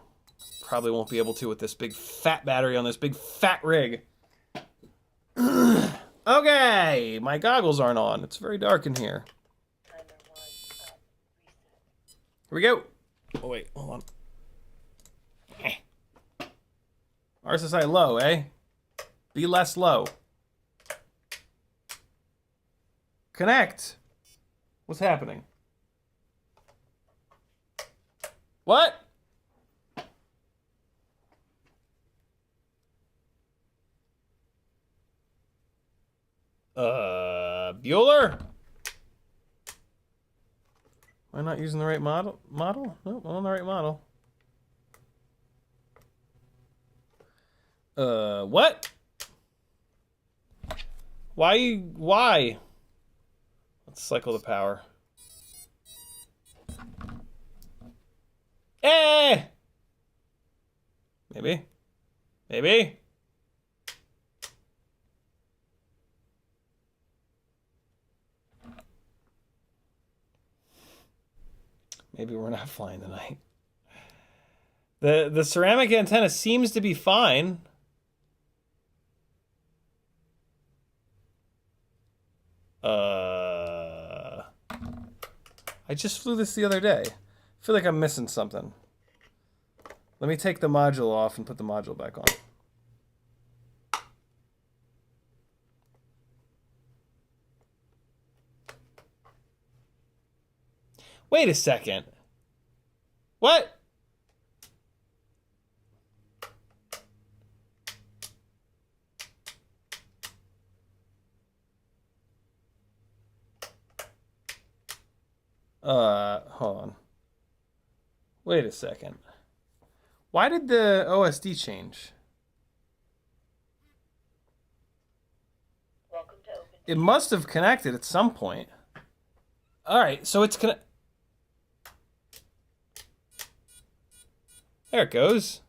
Probably won't be able to with this big fat battery on this big fat rig. Okay, my goggles aren't on. It's very dark in here. Here we go. Oh, wait, hold on. RSSI low, eh? Be less low. Connect. What's happening? What? Bueller? Am I not using the right model? Nope, I'm on the right model. What? Why? Let's cycle the power. Eh! Maybe. Maybe. Maybe we're not flying tonight. The ceramic antenna seems to be fine. I just flew this the other day. I feel like I'm missing something. Let me take the module off and put the module back on. Wait a second. What? Hold on. Wait a second. Why did the OSD change? It must have connected at some point. All right, so it's there it goes.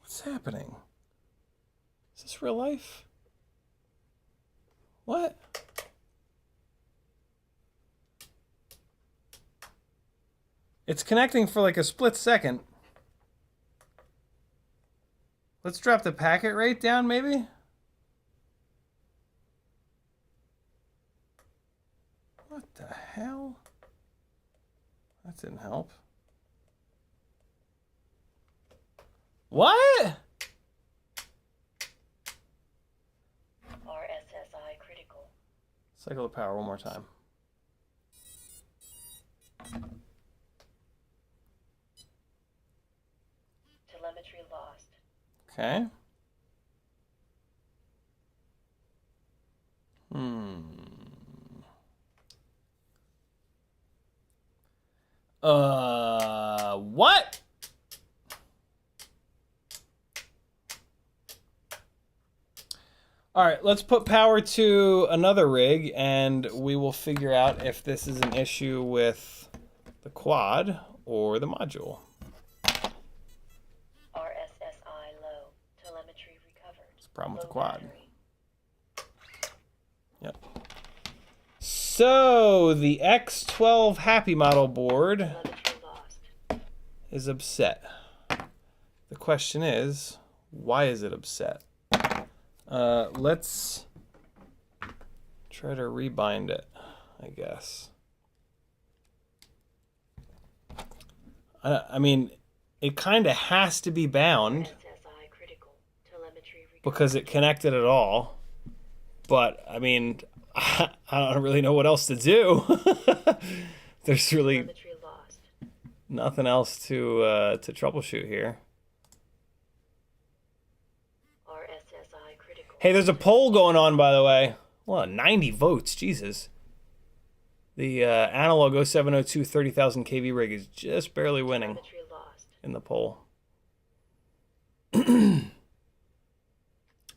What's happening? Is this real life? What? It's connecting for like a split second. Let's drop the packet rate down, maybe? What the hell? That didn't help. What? RSSI critical. Cycle the power one more time. Telemetry lost. Okay. What? All right, let's put power to another rig and we will figure out if this is an issue with the quad or the module. RSSI low. Telemetry recovered. It's a problem with the Low quad. battery. Yep. So the X12 Happy model board Telemetry lost. is upset. The question is, why is it upset? Let's try to rebind it, I guess. I mean, it kind of has to be bound RSSI critical. Telemetry recovered. because it connected at all. But, I mean, I don't really know what else to do. There's really Telemetry lost. nothing else to troubleshoot here. RSSI critical. Hey, there's a poll going on, by the way. Well, 90 votes, Jesus. The analog 0702 30,000 kV rig is just barely winning Telemetry lost. in the poll.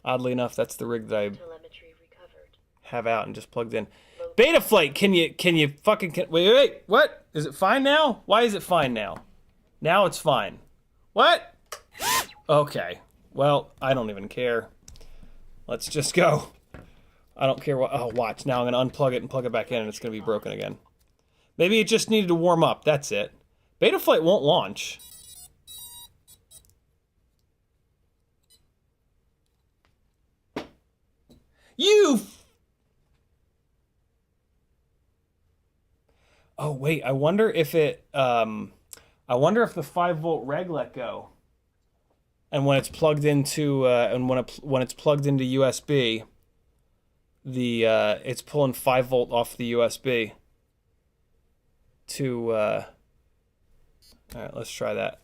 Oddly enough, that's the rig that I Telemetry recovered. have out and just plugged in. Beta Flight, can you fucking wait, what? Is it fine now? Why is it fine now? Now it's fine. What? Okay. Well, I don't even care. Let's just go. I don't care what. Oh, watch. Now I'm going to unplug it and plug it back in and it's going to be broken again. Maybe it just needed to warm up. That's it. Beta Flight won't launch. You. Oh, wait. I wonder if it. I wonder if the 5-volt reg let go. And when it's plugged into when it's plugged into USB, it's pulling 5-volt off the USB. To all right, let's try that.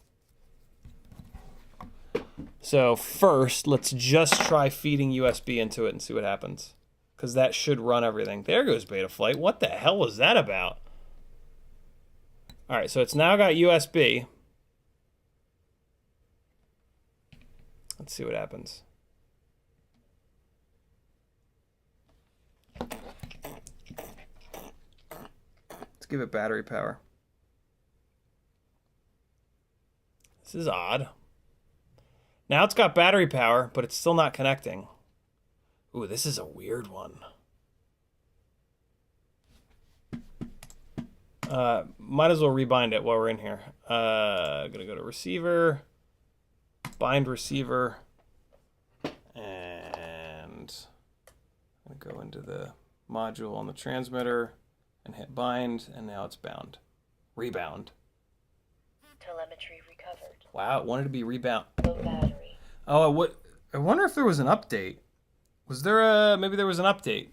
So first, let's just try feeding USB into it and see what happens. Because that should run everything. There goes Betaflight. What the hell was that about? All right, so it's now got USB. Let's see what happens. Let's give it battery power. This is odd. Now it's got battery power, but it's still not connecting. Ooh, this is a weird one. Might as well rebind it while we're in here. Gonna go to receiver, bind receiver, and I'm gonna go into the module on the transmitter and hit bind, and now it's bound. Rebound. Telemetry recovered. Wow, it wanted to be rebound. Low battery. Oh, I wonder if there was an update. Was there a, maybe there was an update.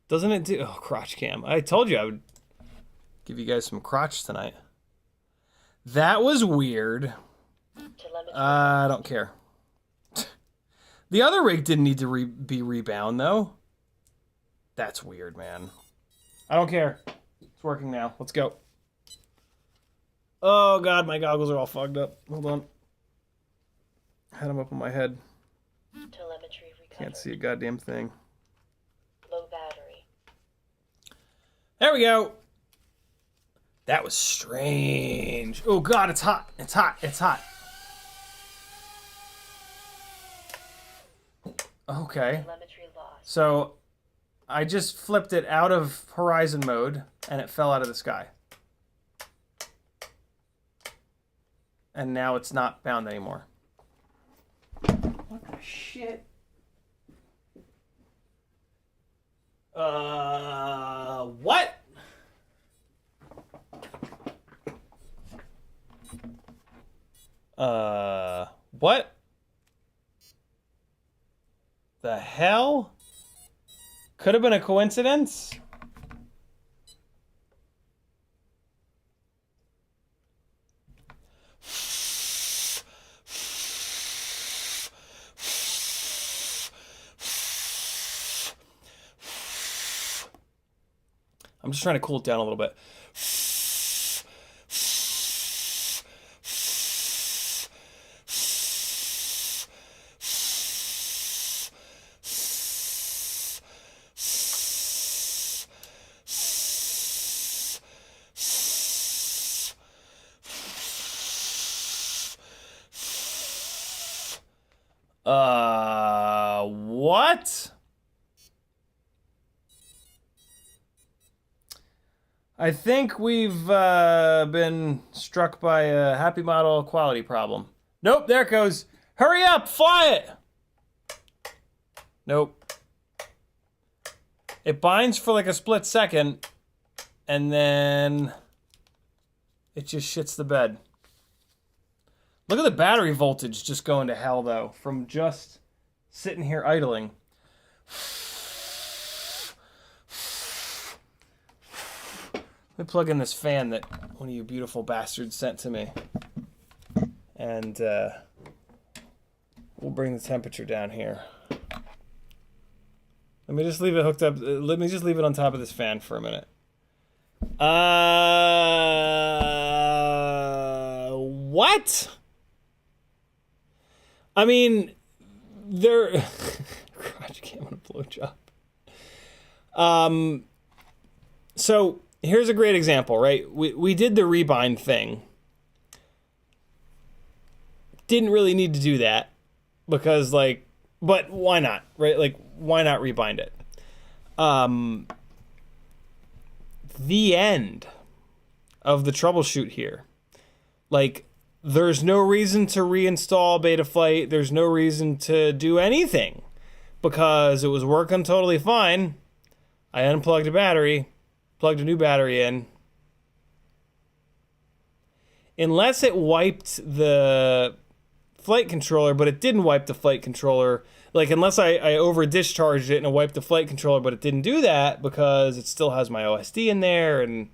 Doesn't it do, oh, crotch cam. I told you I would give you guys some crotch tonight. That was weird. I don't care. The other rig didn't need to be rebound, though. That's weird, man. I don't care. It's working now. Let's go. Oh, God, my goggles are all fogged up. Hold on. Had them up on my head. Telemetry recovered. Can't see a goddamn thing. Low battery. There we go. That was strange. Oh, God, it's hot. It's hot. It's hot. Okay. Telemetry lost. So I just flipped it out of horizon mode and it fell out of the sky. And now it's not bound anymore. What the shit? What? What? The hell? Could have been a coincidence? I'm just trying to cool it down a little bit. What? I think we've been struck by a happy model quality problem. Nope, there it goes. Hurry up, fly it! Nope. It binds for like a split second, and then it just shits the bed. Look at the battery voltage just going to hell, though, from just sitting here idling. Let me plug in this fan that one of you beautiful bastards sent to me. And we'll bring the temperature down here. Let me just leave it hooked up. Let me just leave it on top of this fan for a minute. What? I mean, there. God, you can't want a blowjob. So here's a great example, right? We did the rebind thing. Didn't really need to do that because, like, but why not, right? Like, why not rebind it? The end of the troubleshoot here. Like, there's no reason to reinstall Betaflight. There's no reason to do anything because it was working totally fine. I unplugged a battery, plugged a new battery in. Unless it wiped the flight controller, but it didn't wipe the flight controller. Like, unless I over-discharged it and it wiped the flight controller, but it didn't do that because it still has my OSD in there. And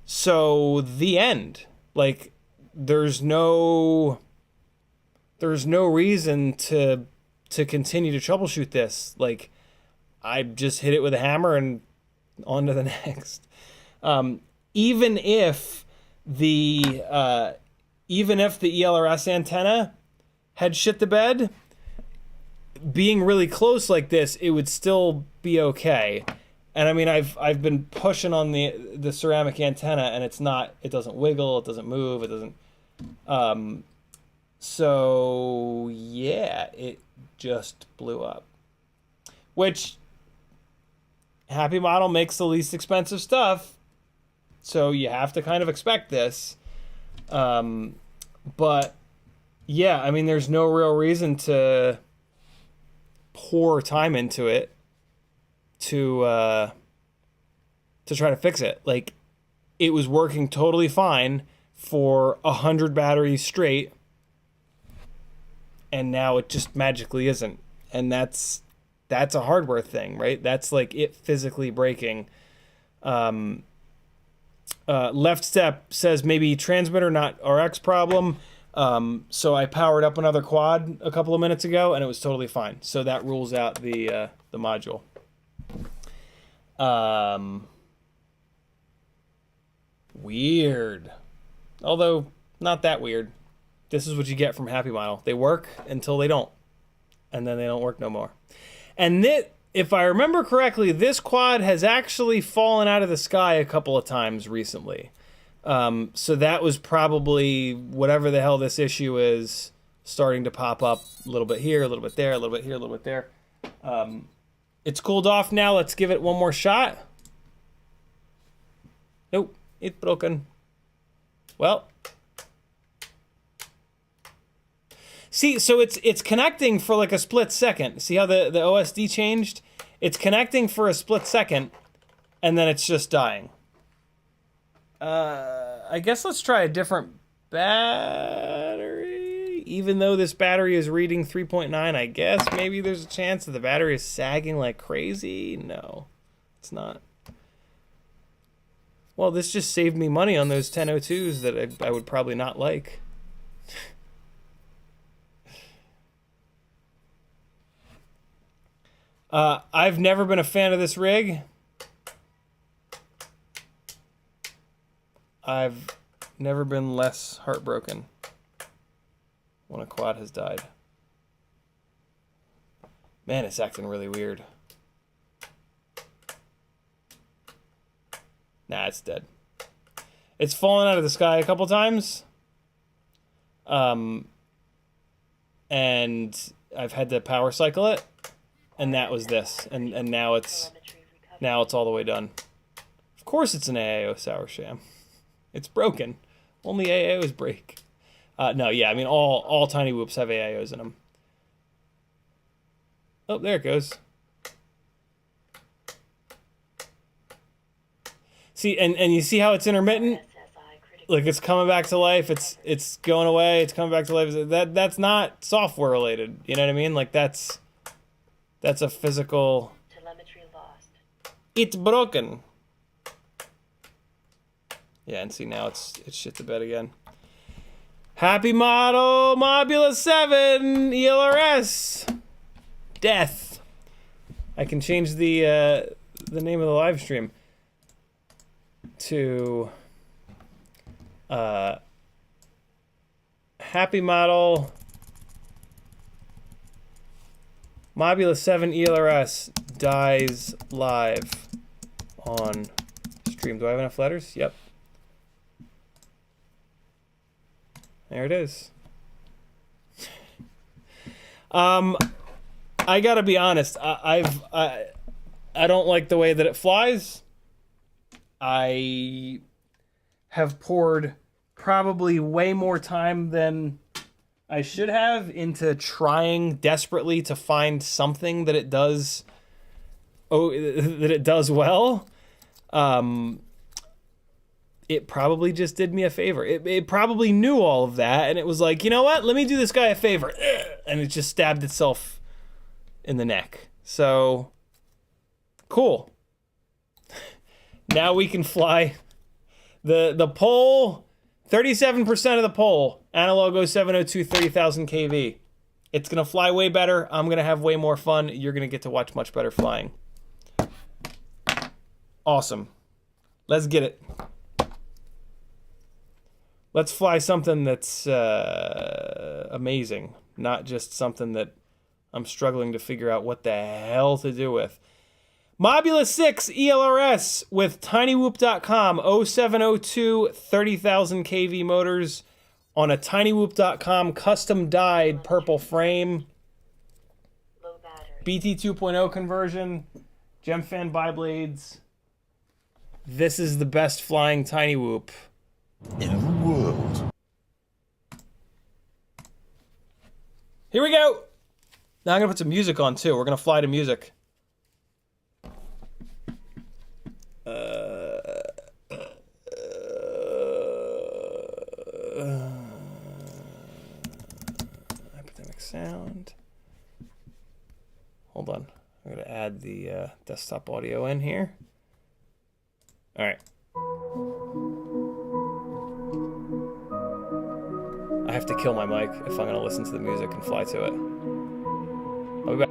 so the end. Like, there's no there's no reason to continue to troubleshoot this. Like, I just hit it with a hammer and on to the next. Even if the ELRS antenna had shit the bed, being really close like this, it would still be okay. And I mean, I've been pushing on the ceramic antenna, and it doesn't wiggle, it doesn't move, it doesn't. So yeah, it just blew up. Which, Happy Model makes the least expensive stuff, so you have to kind of expect this. But yeah, I mean, there's no real reason to pour time into it to try to fix it. Like, it was working totally fine for 100 batteries straight, and now it just magically isn't. And that's a hardware thing, right? That's like it physically breaking. Left Step says maybe transmitter, not RX problem. So I powered up another quad a couple of minutes ago, and it was totally fine. So that rules out the module. Weird. Although, not that weird. This is what you get from Happy Model. They work until they don't. And then they don't work no more. And if I remember correctly, this quad has actually fallen out of the sky a couple of times recently. So that was probably whatever the hell this issue is starting to pop up a little bit here, a little bit there, a little bit here, a little bit there. It's cooled off now. Let's give it one more shot. Nope, it's broken. Well, see, so it's connecting for like a split second. See how the OSD changed? It's connecting for a split second, and then it's just dying. I guess let's try a different battery. Even though this battery is reading 3.9, I guess maybe there's a chance that the battery is sagging like crazy. No, it's not. Well, this just saved me money on those 1002s that I would probably not like. I've never been a fan of this rig. I've never been less heartbroken when a quad has died. Man, it's acting really weird. Nah, it's dead. It's fallen out of the sky a couple times. And I've had to power cycle it. And that was this. And now it's all the way done. Of course it's an AIO sour sham. It's broken. Only AIOs break. No, yeah, I mean all tiny whoops have AIOs in them. Oh, there it goes. See, and you see how it's intermittent? Like, it's coming back to life, it's going away, it's coming back to life. That's not software related. You know what I mean? Like, that's a physical. Telemetry lost. It's broken. Yeah, and see, now it's shit the bed again. Happy Model Mobula 7 ELRS. Death. I can change the name of the live stream to Happy Model Mobula 7 ELRS dies live on stream. Do I have enough letters? Yep. There it is. I gotta be honest. I don't like the way that it flies. I have poured probably way more time than I should have into trying desperately to find something that it does. That it does well. It probably just did me a favor. It probably knew all of that, and it was like, you know what? Let me do this guy a favor. And it just stabbed itself in the neck. So, cool. Now we can fly. The pole, 37% of the pole Analog 0702 30,000 kV. It's going to fly way better. I'm going to have way more fun. You're going to get to watch much better flying. Awesome. Let's get it. Let's fly something that's amazing, not just something that I'm struggling to figure out what the hell to do with. Mobula 6 ELRS with tinywhoop.com, 0702 30,000 kV motors on a tinywhoop.com custom dyed purple frame. Low battery. BT 2.0 conversion, Gemfan biblades. This is the best flying tiny whoop in the world. Here we go. Now I'm gonna put some music on too. We're gonna fly to music. Epidemic sound. Hold on. I'm gonna add the desktop audio in here. All right. I have to kill my mic if I'm gonna listen to the music and fly to it. I'll be back.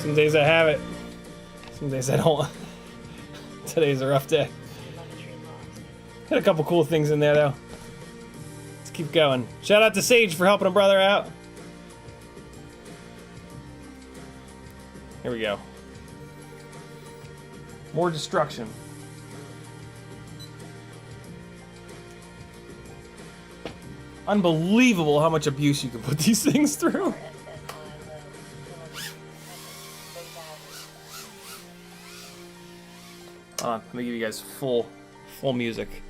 Some days I have it. Some days I don't. Today's a rough day. Got a couple cool things in there though. Let's keep going. Shout out to Sage for helping a brother out. Here we go. More destruction. Unbelievable how much abuse you can put these things through. Hold on, let me give you guys full music.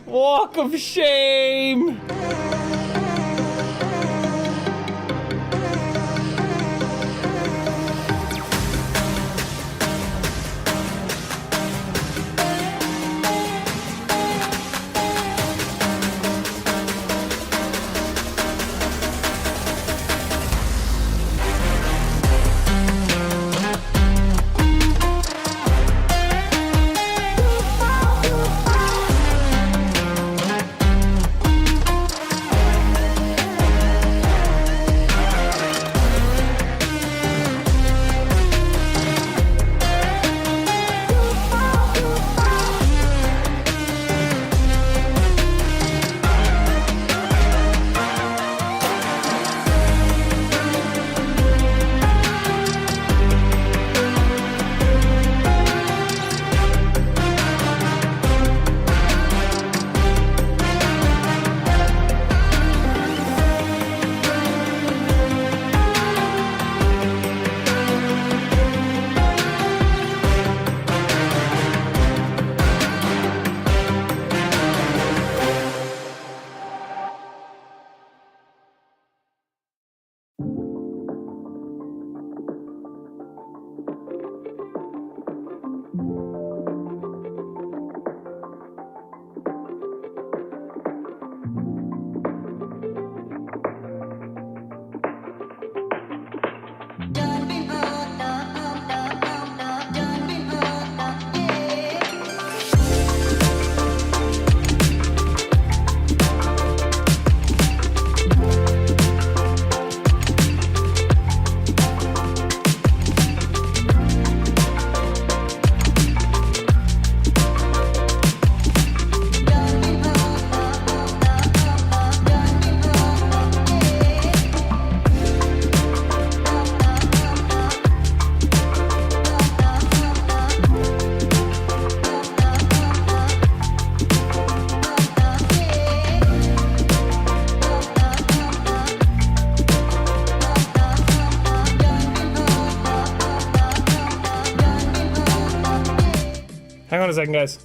Walk of shame! Hang on a second, guys.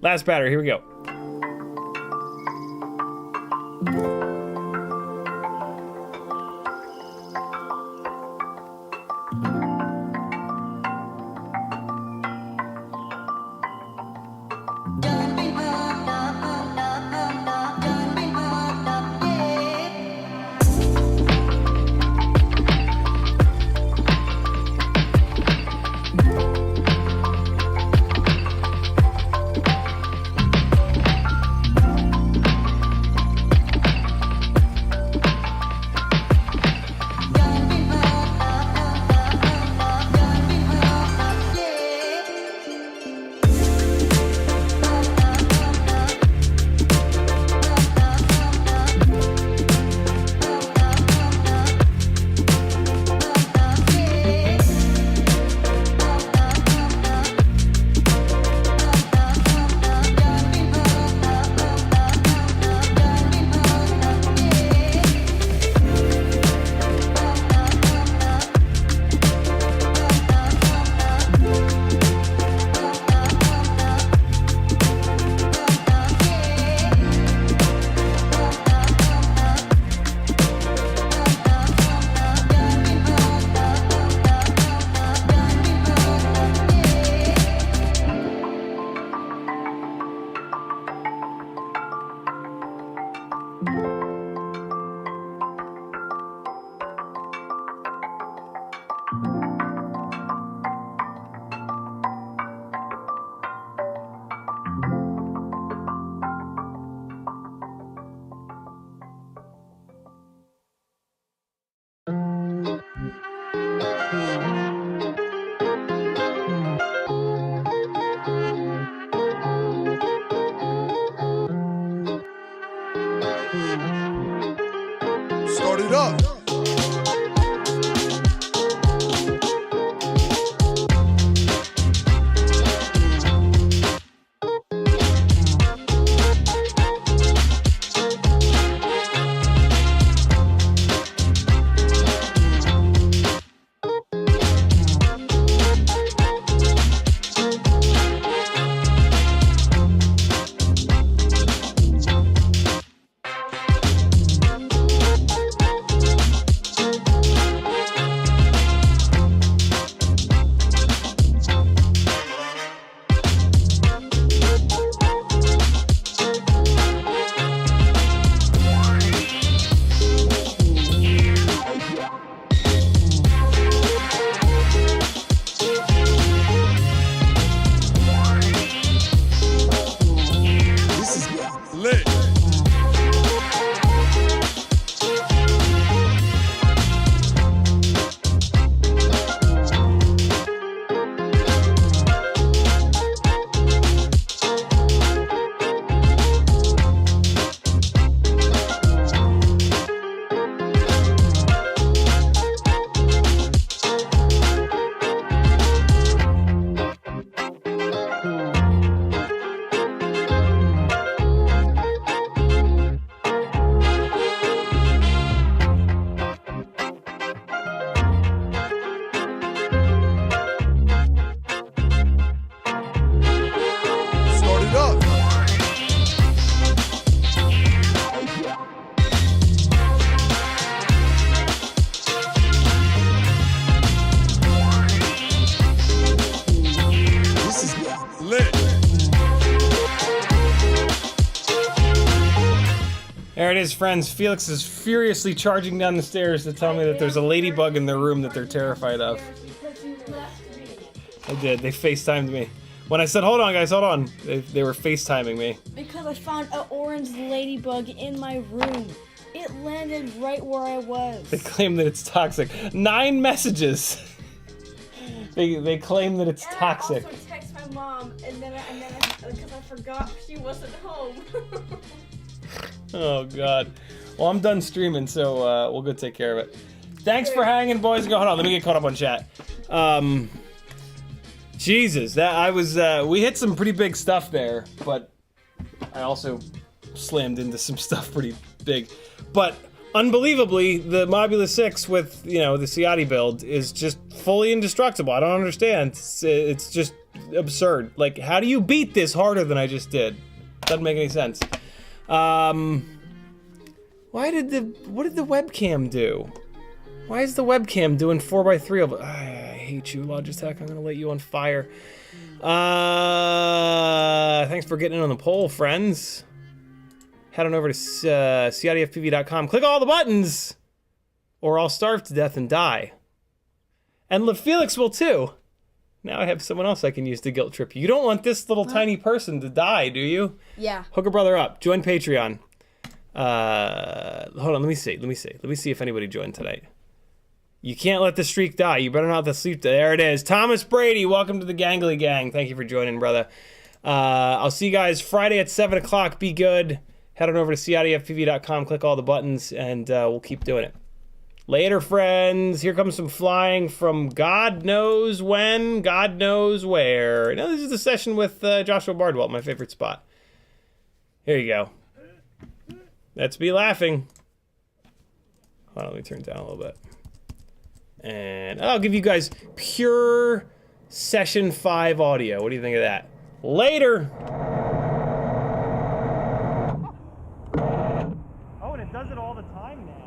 Last battery, here we go. Start it up. There it is, friends. Felix is furiously charging down the stairs to tell me that there's a ladybug in their room that they're terrified of. I did. They FaceTimed me. When I said, hold on, guys, hold on, they were FaceTiming me. Because I found an orange ladybug in my room. It landed right where I was. They claim that it's toxic. 9 messages. They claim that it's toxic. I also text my mom, and then because I forgot she wasn't home. Oh God. Well, I'm done streaming, so we'll go take care of it. Thanks for hanging, boys. Hold on, let me get caught up on chat. Jesus, we hit some pretty big stuff there, but I also slammed into some stuff pretty big. But unbelievably, the Mobula 6 with, you know, the Ciotti build is just fully indestructible. I don't understand. It's just absurd. Like, how do you beat this harder than I just did? Doesn't make any sense. What did the webcam do? Why is the webcam doing 4x3 of it? I hate you, Logitech. I'm gonna light you on fire. Thanks for getting in on the poll, friends. Head on over to CiottiFPV.com. Click all the buttons, or I'll starve to death and die. And LeFelix will too. Now I have someone else I can use to guilt trip you. You don't want this little tiny person to die, do you? Yeah. Hook a brother up. Join Patreon. Hold on, let me see if anybody joined tonight. You can't let the streak die. You better not let the sleep die. There it is. Thomas Brady, welcome to the Gangly Gang. Thank you for joining, brother. I'll see you guys Friday at 7 o'clock. Be good. Head on over to CiottiFPV.com, click all the buttons, and we'll keep doing it. Later, friends. Here comes some flying from God knows when, God knows where. Now, this is the session with Joshua Bardwell, my favorite spot. Here you go. That's me laughing. Hold on, let me turn it down a little bit. And I'll give you guys pure session 5 audio. What do you think of that? Later! Oh, and it does it all the time now.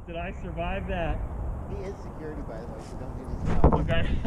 Did I survive that? He is security, by the way, so don't do this. Okay.